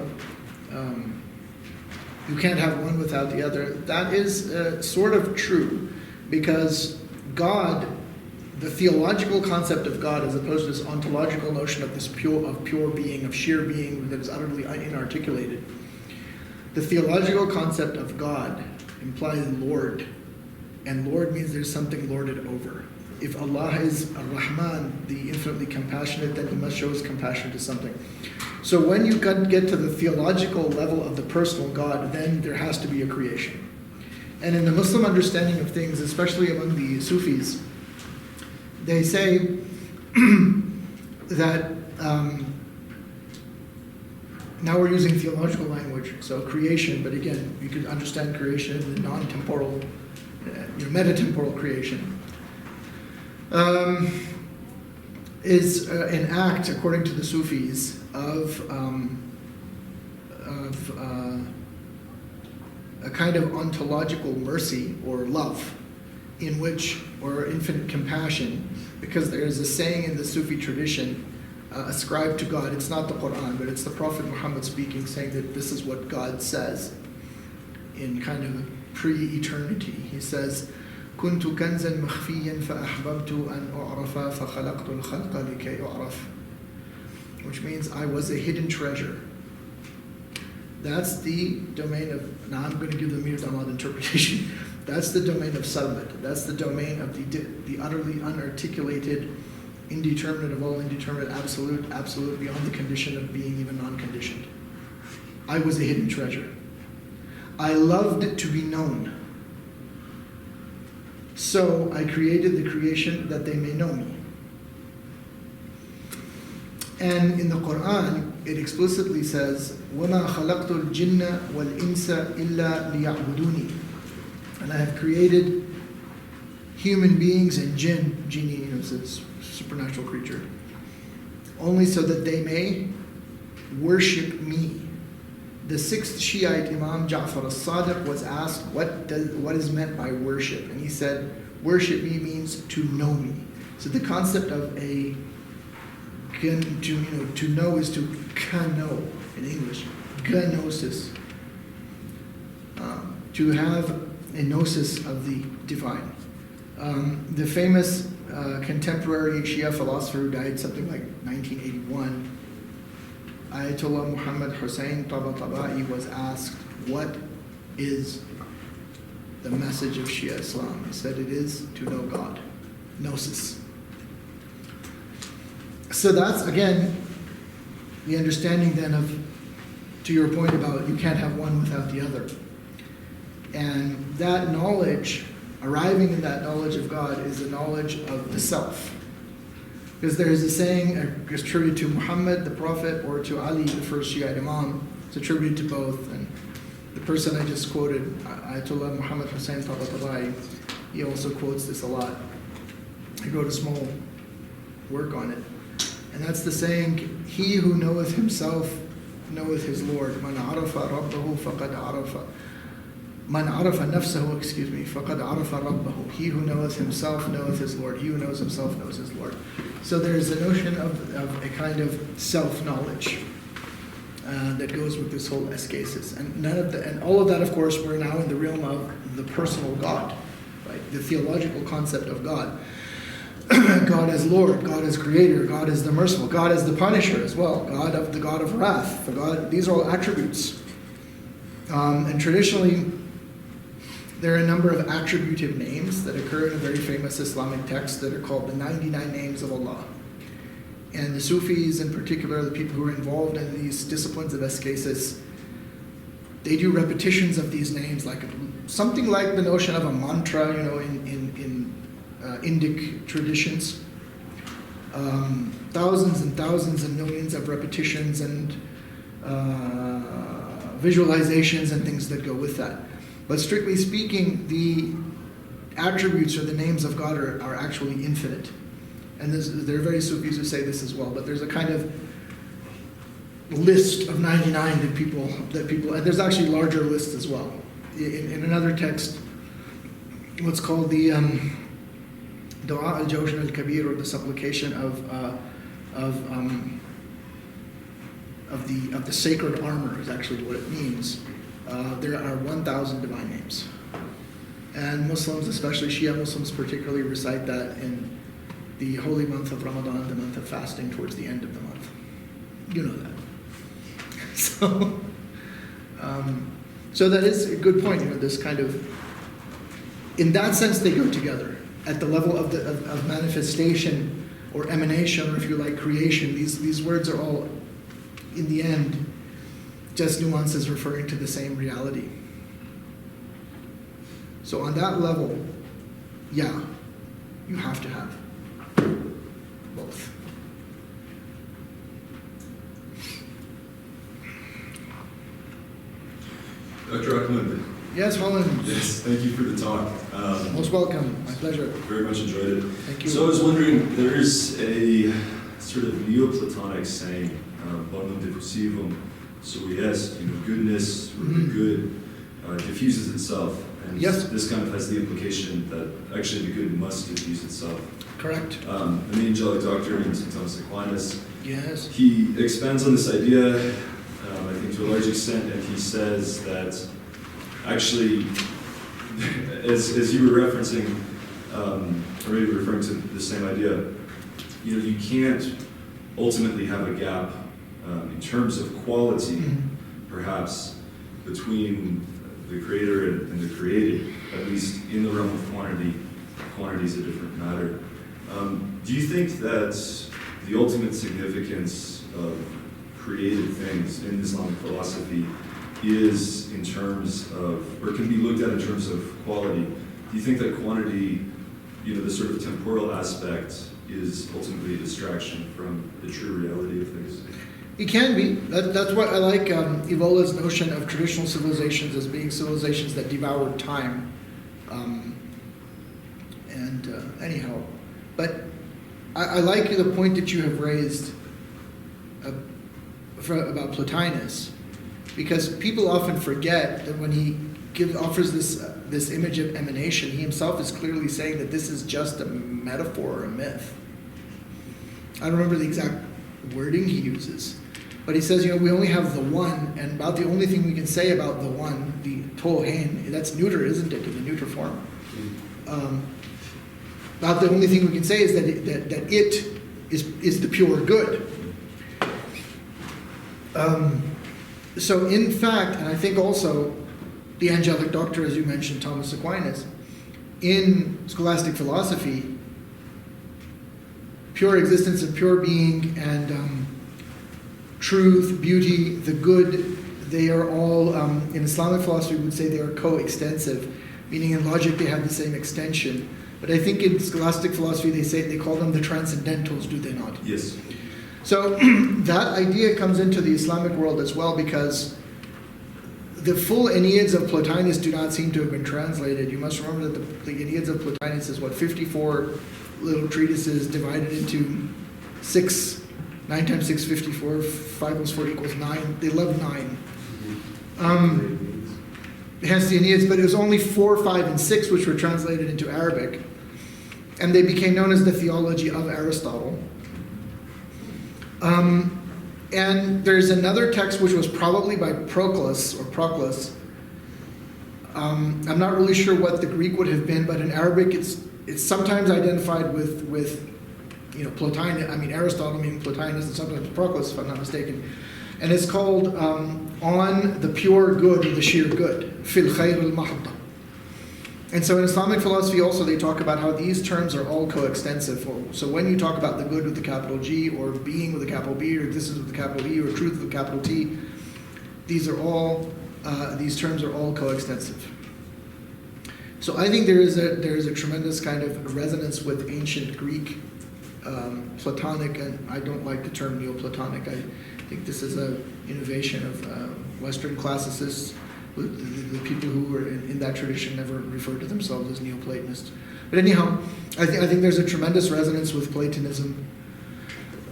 you can't have one without the other, that is sort of true, because God, the theological concept of God, as opposed to this ontological notion of this pure being, of sheer being that is utterly inarticulated, the theological concept of God implies Lord, and Lord means there's something lorded over. If Allah is Ar-Rahman, the infinitely compassionate, then He must show His compassion to something. So when you get to the theological level of the personal God, then there has to be a creation. And in the Muslim understanding of things, especially among the Sufis, they say that, now we're using theological language, so creation, but again, you could understand creation in the non-temporal, meta-temporal creation, is an act, according to the Sufis, of a kind of ontological mercy or love, in which, or infinite compassion, because there is a saying in the Sufi tradition ascribed to God. It's not the Quran, but it's the Prophet Muhammad speaking, saying that this is what God says in kind of pre-eternity. He says, كنت كنزا مخفيا فأحببت أن أعرف فخلقت الخلق لكي أعرف, which means I was a hidden treasure. That's the domain of, now I'm going to give the Mir Damad interpretation. That's the domain of Sajjad. That's the domain of the utterly unarticulated, indeterminate of all indeterminate, absolute beyond the condition of being even non-conditioned. I was a hidden treasure. I loved to be known. So I created the creation that they may know me. And in the Quran, it explicitly says, وَمَا خَلَقْتُ الْجِنَّ وَالْإِنسَ إِلَّا لِيَعْبُدُونِي. And I have created human beings and genie, is a supernatural creature, only so that they may worship me. The sixth Shiite Imam Ja'far al-Sadiq was asked, what is meant by worship? And he said, worship me means to know me. So the concept of to know is to know in English, gnosis, to have a gnosis of the divine. The famous contemporary Shia philosopher who died something like 1981, Ayatollah Muhammad Hussein Tabatabai, was asked, what is the message of Shia Islam? He said, it is to know God, gnosis. So that's, again, the understanding then of, to your point about you can't have one without the other. And that knowledge, arriving in that knowledge of God, is a knowledge of the self. Because there is a saying attributed to Muhammad, the Prophet, or to Ali, the first Shiite Imam. It's attributed to both. And the person I just quoted, Ayatollah Muhammad Hussein Tabatabai, he also quotes this a lot. He wrote a small work on it. And that's the saying, he who knoweth himself knoweth his Lord. Man arafa rabbahu faqad arafa. Man arafa nafsahu, faqad arafa rabbahu. He who knoweth himself knoweth his Lord. He who knows himself knows his Lord. So there's a notion of a kind of self-knowledge that goes with this whole ascesis. And all of that, of course, we're now in the realm of the personal God, right? The theological concept of God. God as Lord, God as Creator, God as the merciful, God as the Punisher as well, God of wrath. For God, these are all attributes. And traditionally, there are a number of attributive names that occur in a very famous Islamic text that are called the 99 names of Allah. And the Sufis, in particular, the people who are involved in these disciplines of ascesis, they do repetitions of these names, like something like the notion of a mantra, in Indic traditions. Thousands and thousands and millions of repetitions and visualizations and things that go with that. But strictly speaking, the attributes or the names of God are actually infinite. And there are very Sufis who say this as well, but there's a kind of list of 99 that people, and there's actually larger lists as well. In another text, what's called the Dua al-Jawshan al-Kabir, or the supplication of the sacred armor is actually what it means. There are 1,000 divine names. And Muslims, especially Shia Muslims particularly, recite that in the holy month of Ramadan, the month of fasting towards the end of the month. You know that. So that is a good point, this kind of, in that sense they go together. At the level of manifestation or emanation, or if you like, creation, these words are all, in the end, just nuances referring to the same reality. So on that level, yeah, you have to have both. Dr. Ahmad. Yes, Holland. Yes, thank you for the talk. Most welcome. My pleasure. Very much enjoyed it. Thank you. So I was wondering, there is a sort of Neoplatonic saying, bonum diffusivum. So yes, goodness, or the good, diffuses itself. And Yes. this kind of has the implication that actually the good must diffuse itself. Correct. The angelic doctor in St. Thomas Aquinas, Yes. he expands on this idea, I think to a large extent, and he says that actually, as you were referencing, or maybe referring to the same idea, you can't ultimately have a gap in terms of quality, perhaps, between the creator and the created, at least in the realm of quantity. Quantity is a different matter. Do you think that the ultimate significance of created things in Islamic philosophy is in terms of, or can be looked at in terms of quality? Do you think that quantity, the sort of temporal aspect, is ultimately a distraction from the true reality of things? It can be. That's what I like Evola's notion of traditional civilizations as being civilizations that devoured time. Anyhow, but I like the point that you have raised about Plotinus, because people often forget that when he offers this image of emanation, he himself is clearly saying that this is just a metaphor or a myth. I don't remember the exact wording he uses, but he says, we only have the one, and about the only thing we can say about the one, the tohen, that's neuter, isn't it, in the neuter form? About the only thing we can say is that it is the pure good. So in fact, and I think also the angelic doctor, as you mentioned, Thomas Aquinas, in scholastic philosophy, pure existence and pure being and truth, beauty, the good, they are all, in Islamic philosophy we would say they are coextensive, meaning in logic they have the same extension. But I think in scholastic philosophy they call them the transcendentals, do they not? Yes. So that idea comes into the Islamic world as well, because the full Enneads of Plotinus do not seem to have been translated. You must remember that the Enneads of Plotinus is 54 little treatises divided into 6, 9 times 6, 54, 5 plus 4 equals 9. They love 9. Hence the Enneads, but it was only 4, 5, and 6 which were translated into Arabic. And they became known as the theology of Aristotle. And there's another text which was probably by Proclus. I'm not really sure what the Greek would have been, but in Arabic it's sometimes identified with Plotinus. I mean Aristotle meaning Plotinus, and sometimes Proclus, if I'm not mistaken. And it's called On the Pure Good, or the Sheer Good, Fil Khayr al-Mahdī. And so in Islamic philosophy also they talk about how these terms are all coextensive. So when you talk about the good with the capital G, or being with a capital B, or existence with a capital E, or truth with a capital T, these terms are all coextensive. So I think there is a tremendous kind of resonance with ancient Greek, Platonic, and I don't like the term Neoplatonic. I think this is an innovation of Western classicists, the people who were in that tradition never referred to themselves as Neoplatonists. But anyhow, I think there's a tremendous resonance with Platonism.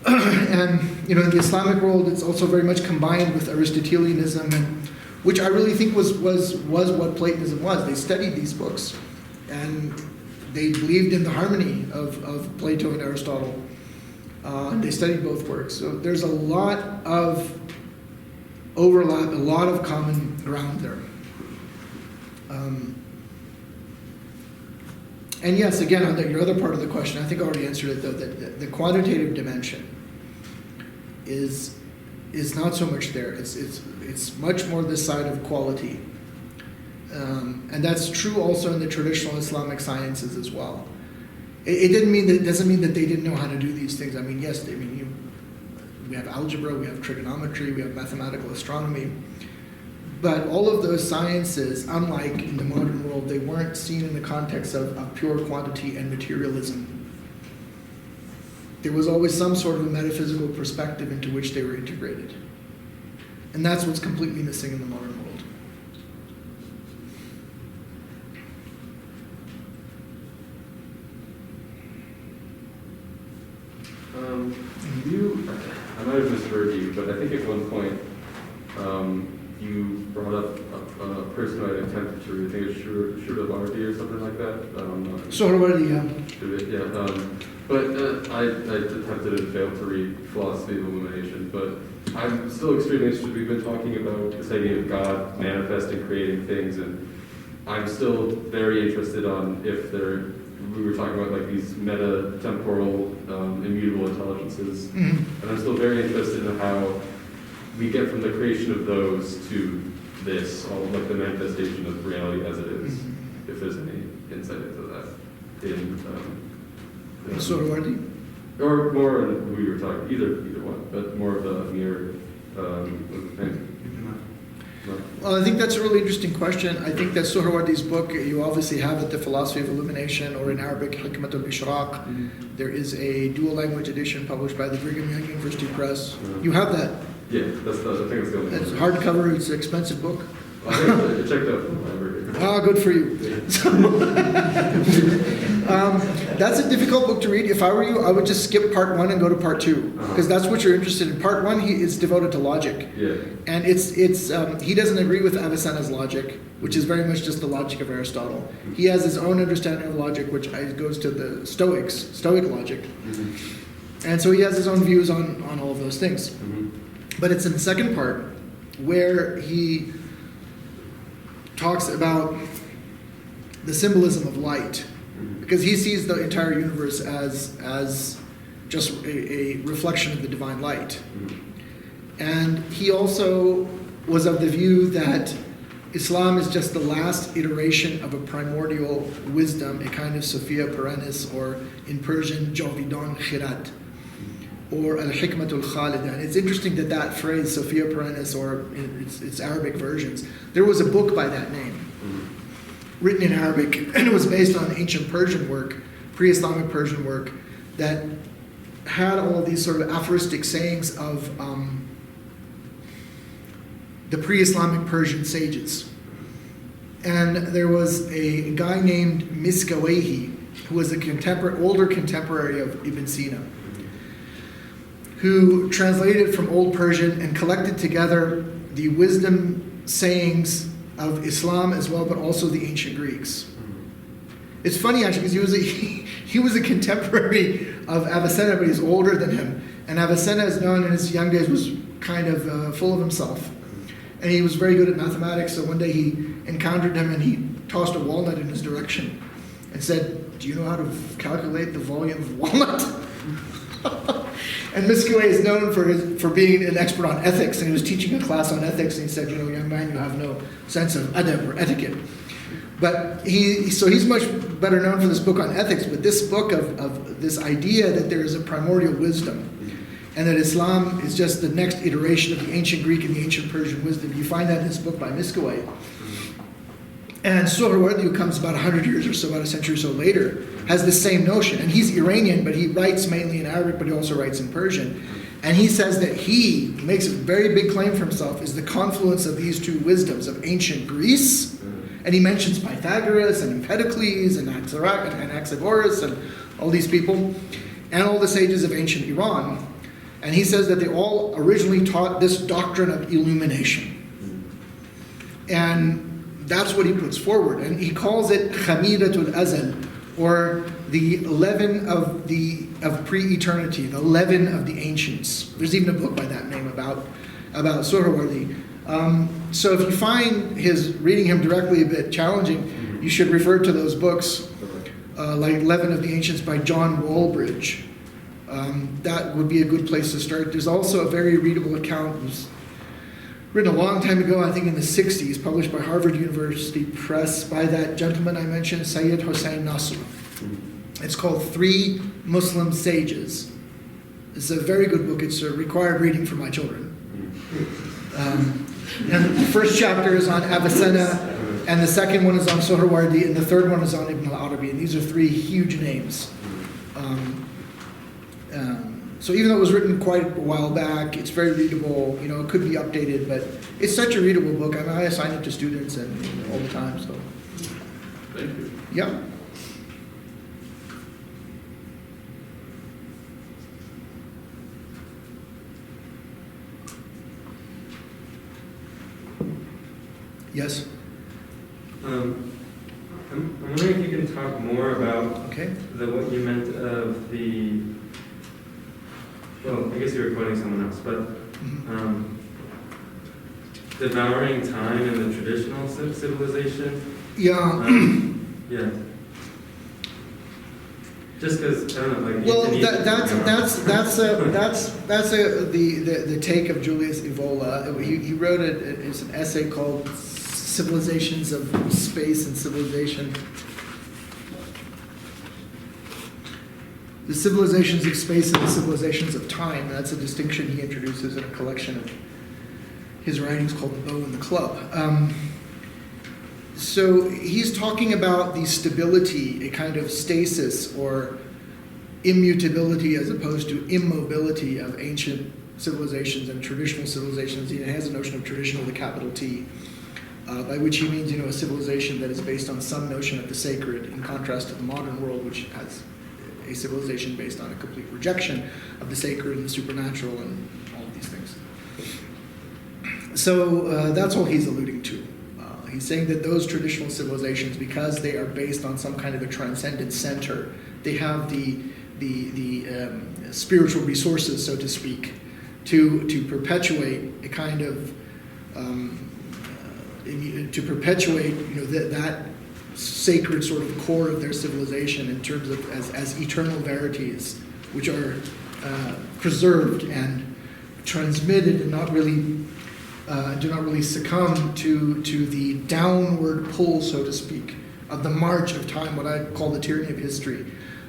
And in the Islamic world, it's also very much combined with Aristotelianism, which I really think was what Platonism was. They studied these books, and they believed in the harmony of Plato and Aristotle. They studied both works. So there's a lot of overlap, a lot of common ground there. And yes, again, on your other part of the question, I think I already answered it, though, that the quantitative dimension is not so much there. It's much more this side of quality. And that's true also in the traditional Islamic sciences as well. It doesn't mean that they didn't know how to do these things. I mean, yes, we have algebra, we have trigonometry, we have mathematical astronomy. But all of those sciences, unlike in the modern world, they weren't seen in the context of pure quantity and materialism. There was always some sort of a metaphysical perspective into which they were integrated. And that's what's completely missing in the modern world. I might have misheard you, but I think at one point you brought up a person who had attempted to read, I think it was Shīʿah or something like that. Sohrawardi, yeah. Yeah. But I attempted and failed to read Philosophy of Illumination, but I'm still extremely interested. We've been talking about this idea of God manifesting, creating things, and I'm still very interested on if we were talking about like these meta-temporal, immutable intelligences, and I'm still very interested in how we get from the creation of those to this, all like the manifestation of reality as it is, if there's any insight into that in Sohrawardi? or more on who you were talking, either one, but more of the Mir thing. Well, I think that's a really interesting question. I think that Sohrawardi's book, you obviously have it, The Philosophy of Illumination, or in Arabic, Hikmat al-Ishraq. There is a dual language edition published by the Brigham Young University Press. You have that. Yeah, I think that's the only It's hardcover, it's an expensive book. I checked out the library. Ah, good for you. That's a difficult book to read. If I were you, I would just skip part 1 and go to part 2, because that's what you're interested in. Part 1, he is devoted to logic. Yeah. And he doesn't agree with Avicenna's logic, which is very much just the logic of Aristotle. He has his own understanding of logic, which goes to the Stoic logic. And so he has his own views on all of those things. But it's in the second part where he talks about the symbolism of light, because he sees the entire universe as just a reflection of the divine light. And he also was of the view that Islam is just the last iteration of a primordial wisdom, a kind of Sophia Perennis, or in Persian, Javidan Khirat, or al-Hikmatul Khalida. And it's interesting that phrase, Sophia Perennis, or in its Arabic versions, there was a book by that name, written in Arabic, and it was based on ancient Persian work, pre-Islamic Persian work, that had all of these sort of aphoristic sayings of the pre-Islamic Persian sages. And there was a guy named Miskawayhi, who was older contemporary of Ibn Sina, who translated from Old Persian and collected together the wisdom sayings of Islam as well, but also the ancient Greeks. It's funny actually, because he was a contemporary of Avicenna, but he's older than him. And Avicenna is known in his young days was kind of full of himself. And he was very good at mathematics, so one day he encountered him and he tossed a walnut in his direction and said, "Do you know how to calculate the volume of a walnut?" And Miskawayhi is known for being an expert on ethics, and he was teaching a class on ethics, and he said, "Young man, you have no sense of adab or etiquette." But he's much better known for this book on ethics, but this book of this idea that there is a primordial wisdom, and that Islam is just the next iteration of the ancient Greek and the ancient Persian wisdom. You find that in this book by Miskawayhi. And Sohrawardi, who comes about 100 years or so, about a century or so later, has the same notion. And he's Iranian, but he writes mainly in Arabic, but he also writes in Persian. And he says that he makes a very big claim for himself, is the confluence of these two wisdoms, of ancient Greece And he mentions Pythagoras and Empedocles and Anaxagoras and all these people, and all the sages of ancient Iran. And he says that they all originally taught this doctrine of illumination. And that's what he puts forward. And he calls it Khamiratul Azal, or the leaven of pre-eternity, the leaven of the ancients. There's even a book by that name about Suhrawardi. So if you find reading him directly a bit challenging, you should refer to those books, like Leaven of the Ancients by John Walbridge. That would be a good place to start. There's also a very readable account. It was written a long time ago, I think in the 60s, published by Harvard University Press by that gentleman I mentioned, Sayyid Hossein Nasr. It's called 3 Muslim Sages. It's a very good book. It's a required reading for my children. And the first chapter is on Avicenna, and the second one is on Suhrawardi, and the third one is on Ibn al-Arabi. And these are 3 huge names. So even though it was written quite a while back, it's very readable. It could be updated, but it's such a readable book. I mean, I assign it to students and all the time. So, Thank you. yeah. Yes. I'm wondering if you can talk more about Okay. what you meant of the. Well, I guess you were quoting someone else, but devouring time in the traditional civilization. Yeah. Yeah. Just because I don't know, like. Well, that's the take of Julius Evola. He wrote it's an essay called Civilizations of Space and Civilization. The civilizations of space and the civilizations of time. That's a distinction he introduces in a collection of his writings called The Bow and the Club. So he's talking about the stability, a kind of stasis or immutability as opposed to immobility of ancient civilizations and traditional civilizations. He has a notion of traditional with a capital T, by which he means a civilization that is based on some notion of the sacred, in contrast to the modern world, which has a civilization based on a complete rejection of the sacred and the supernatural and all of these things. So that's all he's alluding to. He's saying that those traditional civilizations, because they are based on some kind of a transcendent center, they have the spiritual resources, so to speak, to perpetuate a kind of that sacred sort of core of their civilization in terms of as eternal verities, which are preserved and transmitted and do not really succumb to the downward pull, so to speak, of the march of time, what I call the tyranny of history,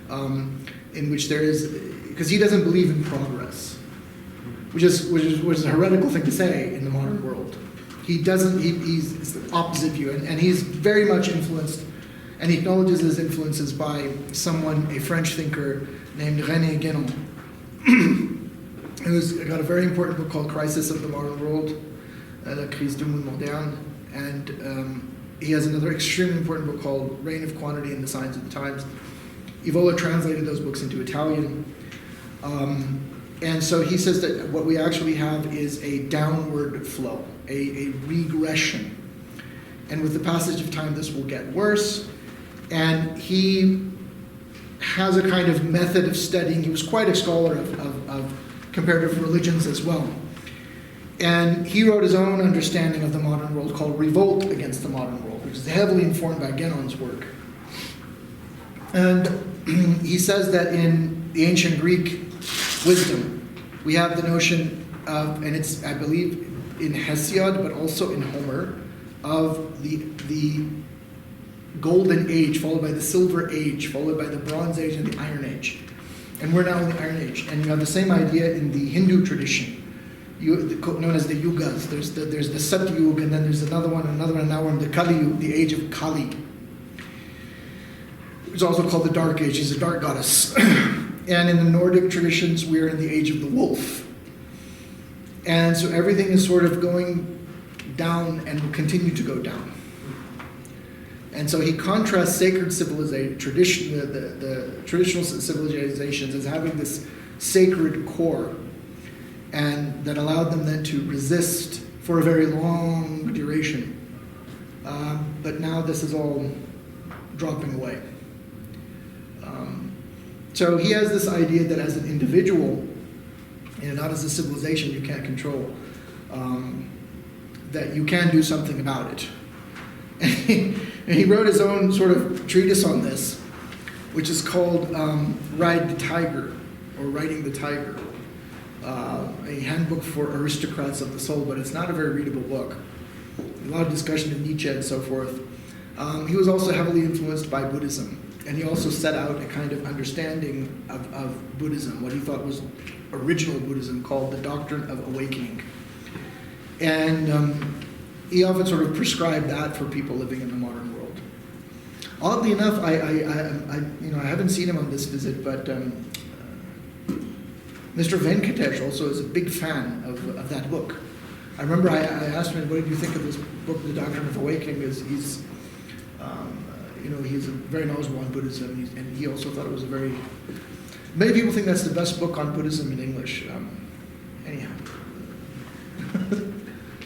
in which there is, because he doesn't believe in progress, which is a heretical thing to say in the modern world. He doesn't. He's the opposite view, and he's very much influenced, and he acknowledges his influences by a French thinker named René Guénon, who's got a very important book called Crisis of the Modern World. La Crise du Monde Moderne, and he has another extremely important book called Reign of Quantity and the Signs of the Times. Evola translated those books into Italian, and so he says that what we actually have is a downward flow, a regression, and with the passage of time this will get worse, and he has a kind of method of studying. He was quite a scholar of comparative religions as well. And he wrote his own understanding of the modern world called Revolt Against the Modern World, which is heavily informed by Guénon's work. And he says that in the ancient Greek wisdom, we have the notion of, and it's, I believe, in Hesiod, but also in Homer, of the Golden Age, followed by the Silver Age, followed by the Bronze Age and the Iron Age. And we're now in the Iron Age. And you have the same idea in the Hindu tradition, known as the Yugas. There's the Satyug, and then there's another one, and now we're in the Kali Yuga, the age of Kali. It's also called the Dark Age. She's a dark goddess. And in the Nordic traditions, we're in the age of the wolf. And so everything is sort of going down and will continue to go down. And so he contrasts sacred civilization, the traditional civilizations as having this sacred core, and that allowed them then to resist for a very long duration. But now this is all dropping away. So he has this idea that as an individual, not as a civilization you can't control, that you can do something about it. And he wrote his own sort of treatise on this, which is called Ride the Tiger, or Riding the Tiger, a handbook for aristocrats of the soul, but it's not a very readable book. A lot of discussion of Nietzsche and so forth. He was also heavily influenced by Buddhism, and he also set out a kind of understanding of Buddhism, what he thought was original Buddhism, called the Doctrine of Awakening. And he often sort of prescribed that for people living in the modern world. Oddly enough, I haven't seen him on this visit, but Mr. Venkatesh also is a big fan of that book. I remember I asked him, what did you think of this book, The Doctrine of Awakening? He's a very knowledgeable on Buddhism, and he also thought it was many people think that's the best book on Buddhism in English. Anyhow.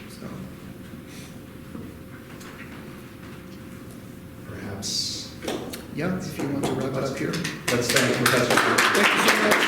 So. Perhaps. Yeah, if you want to wrap it up here. Let's thank Professor. Thank you so much.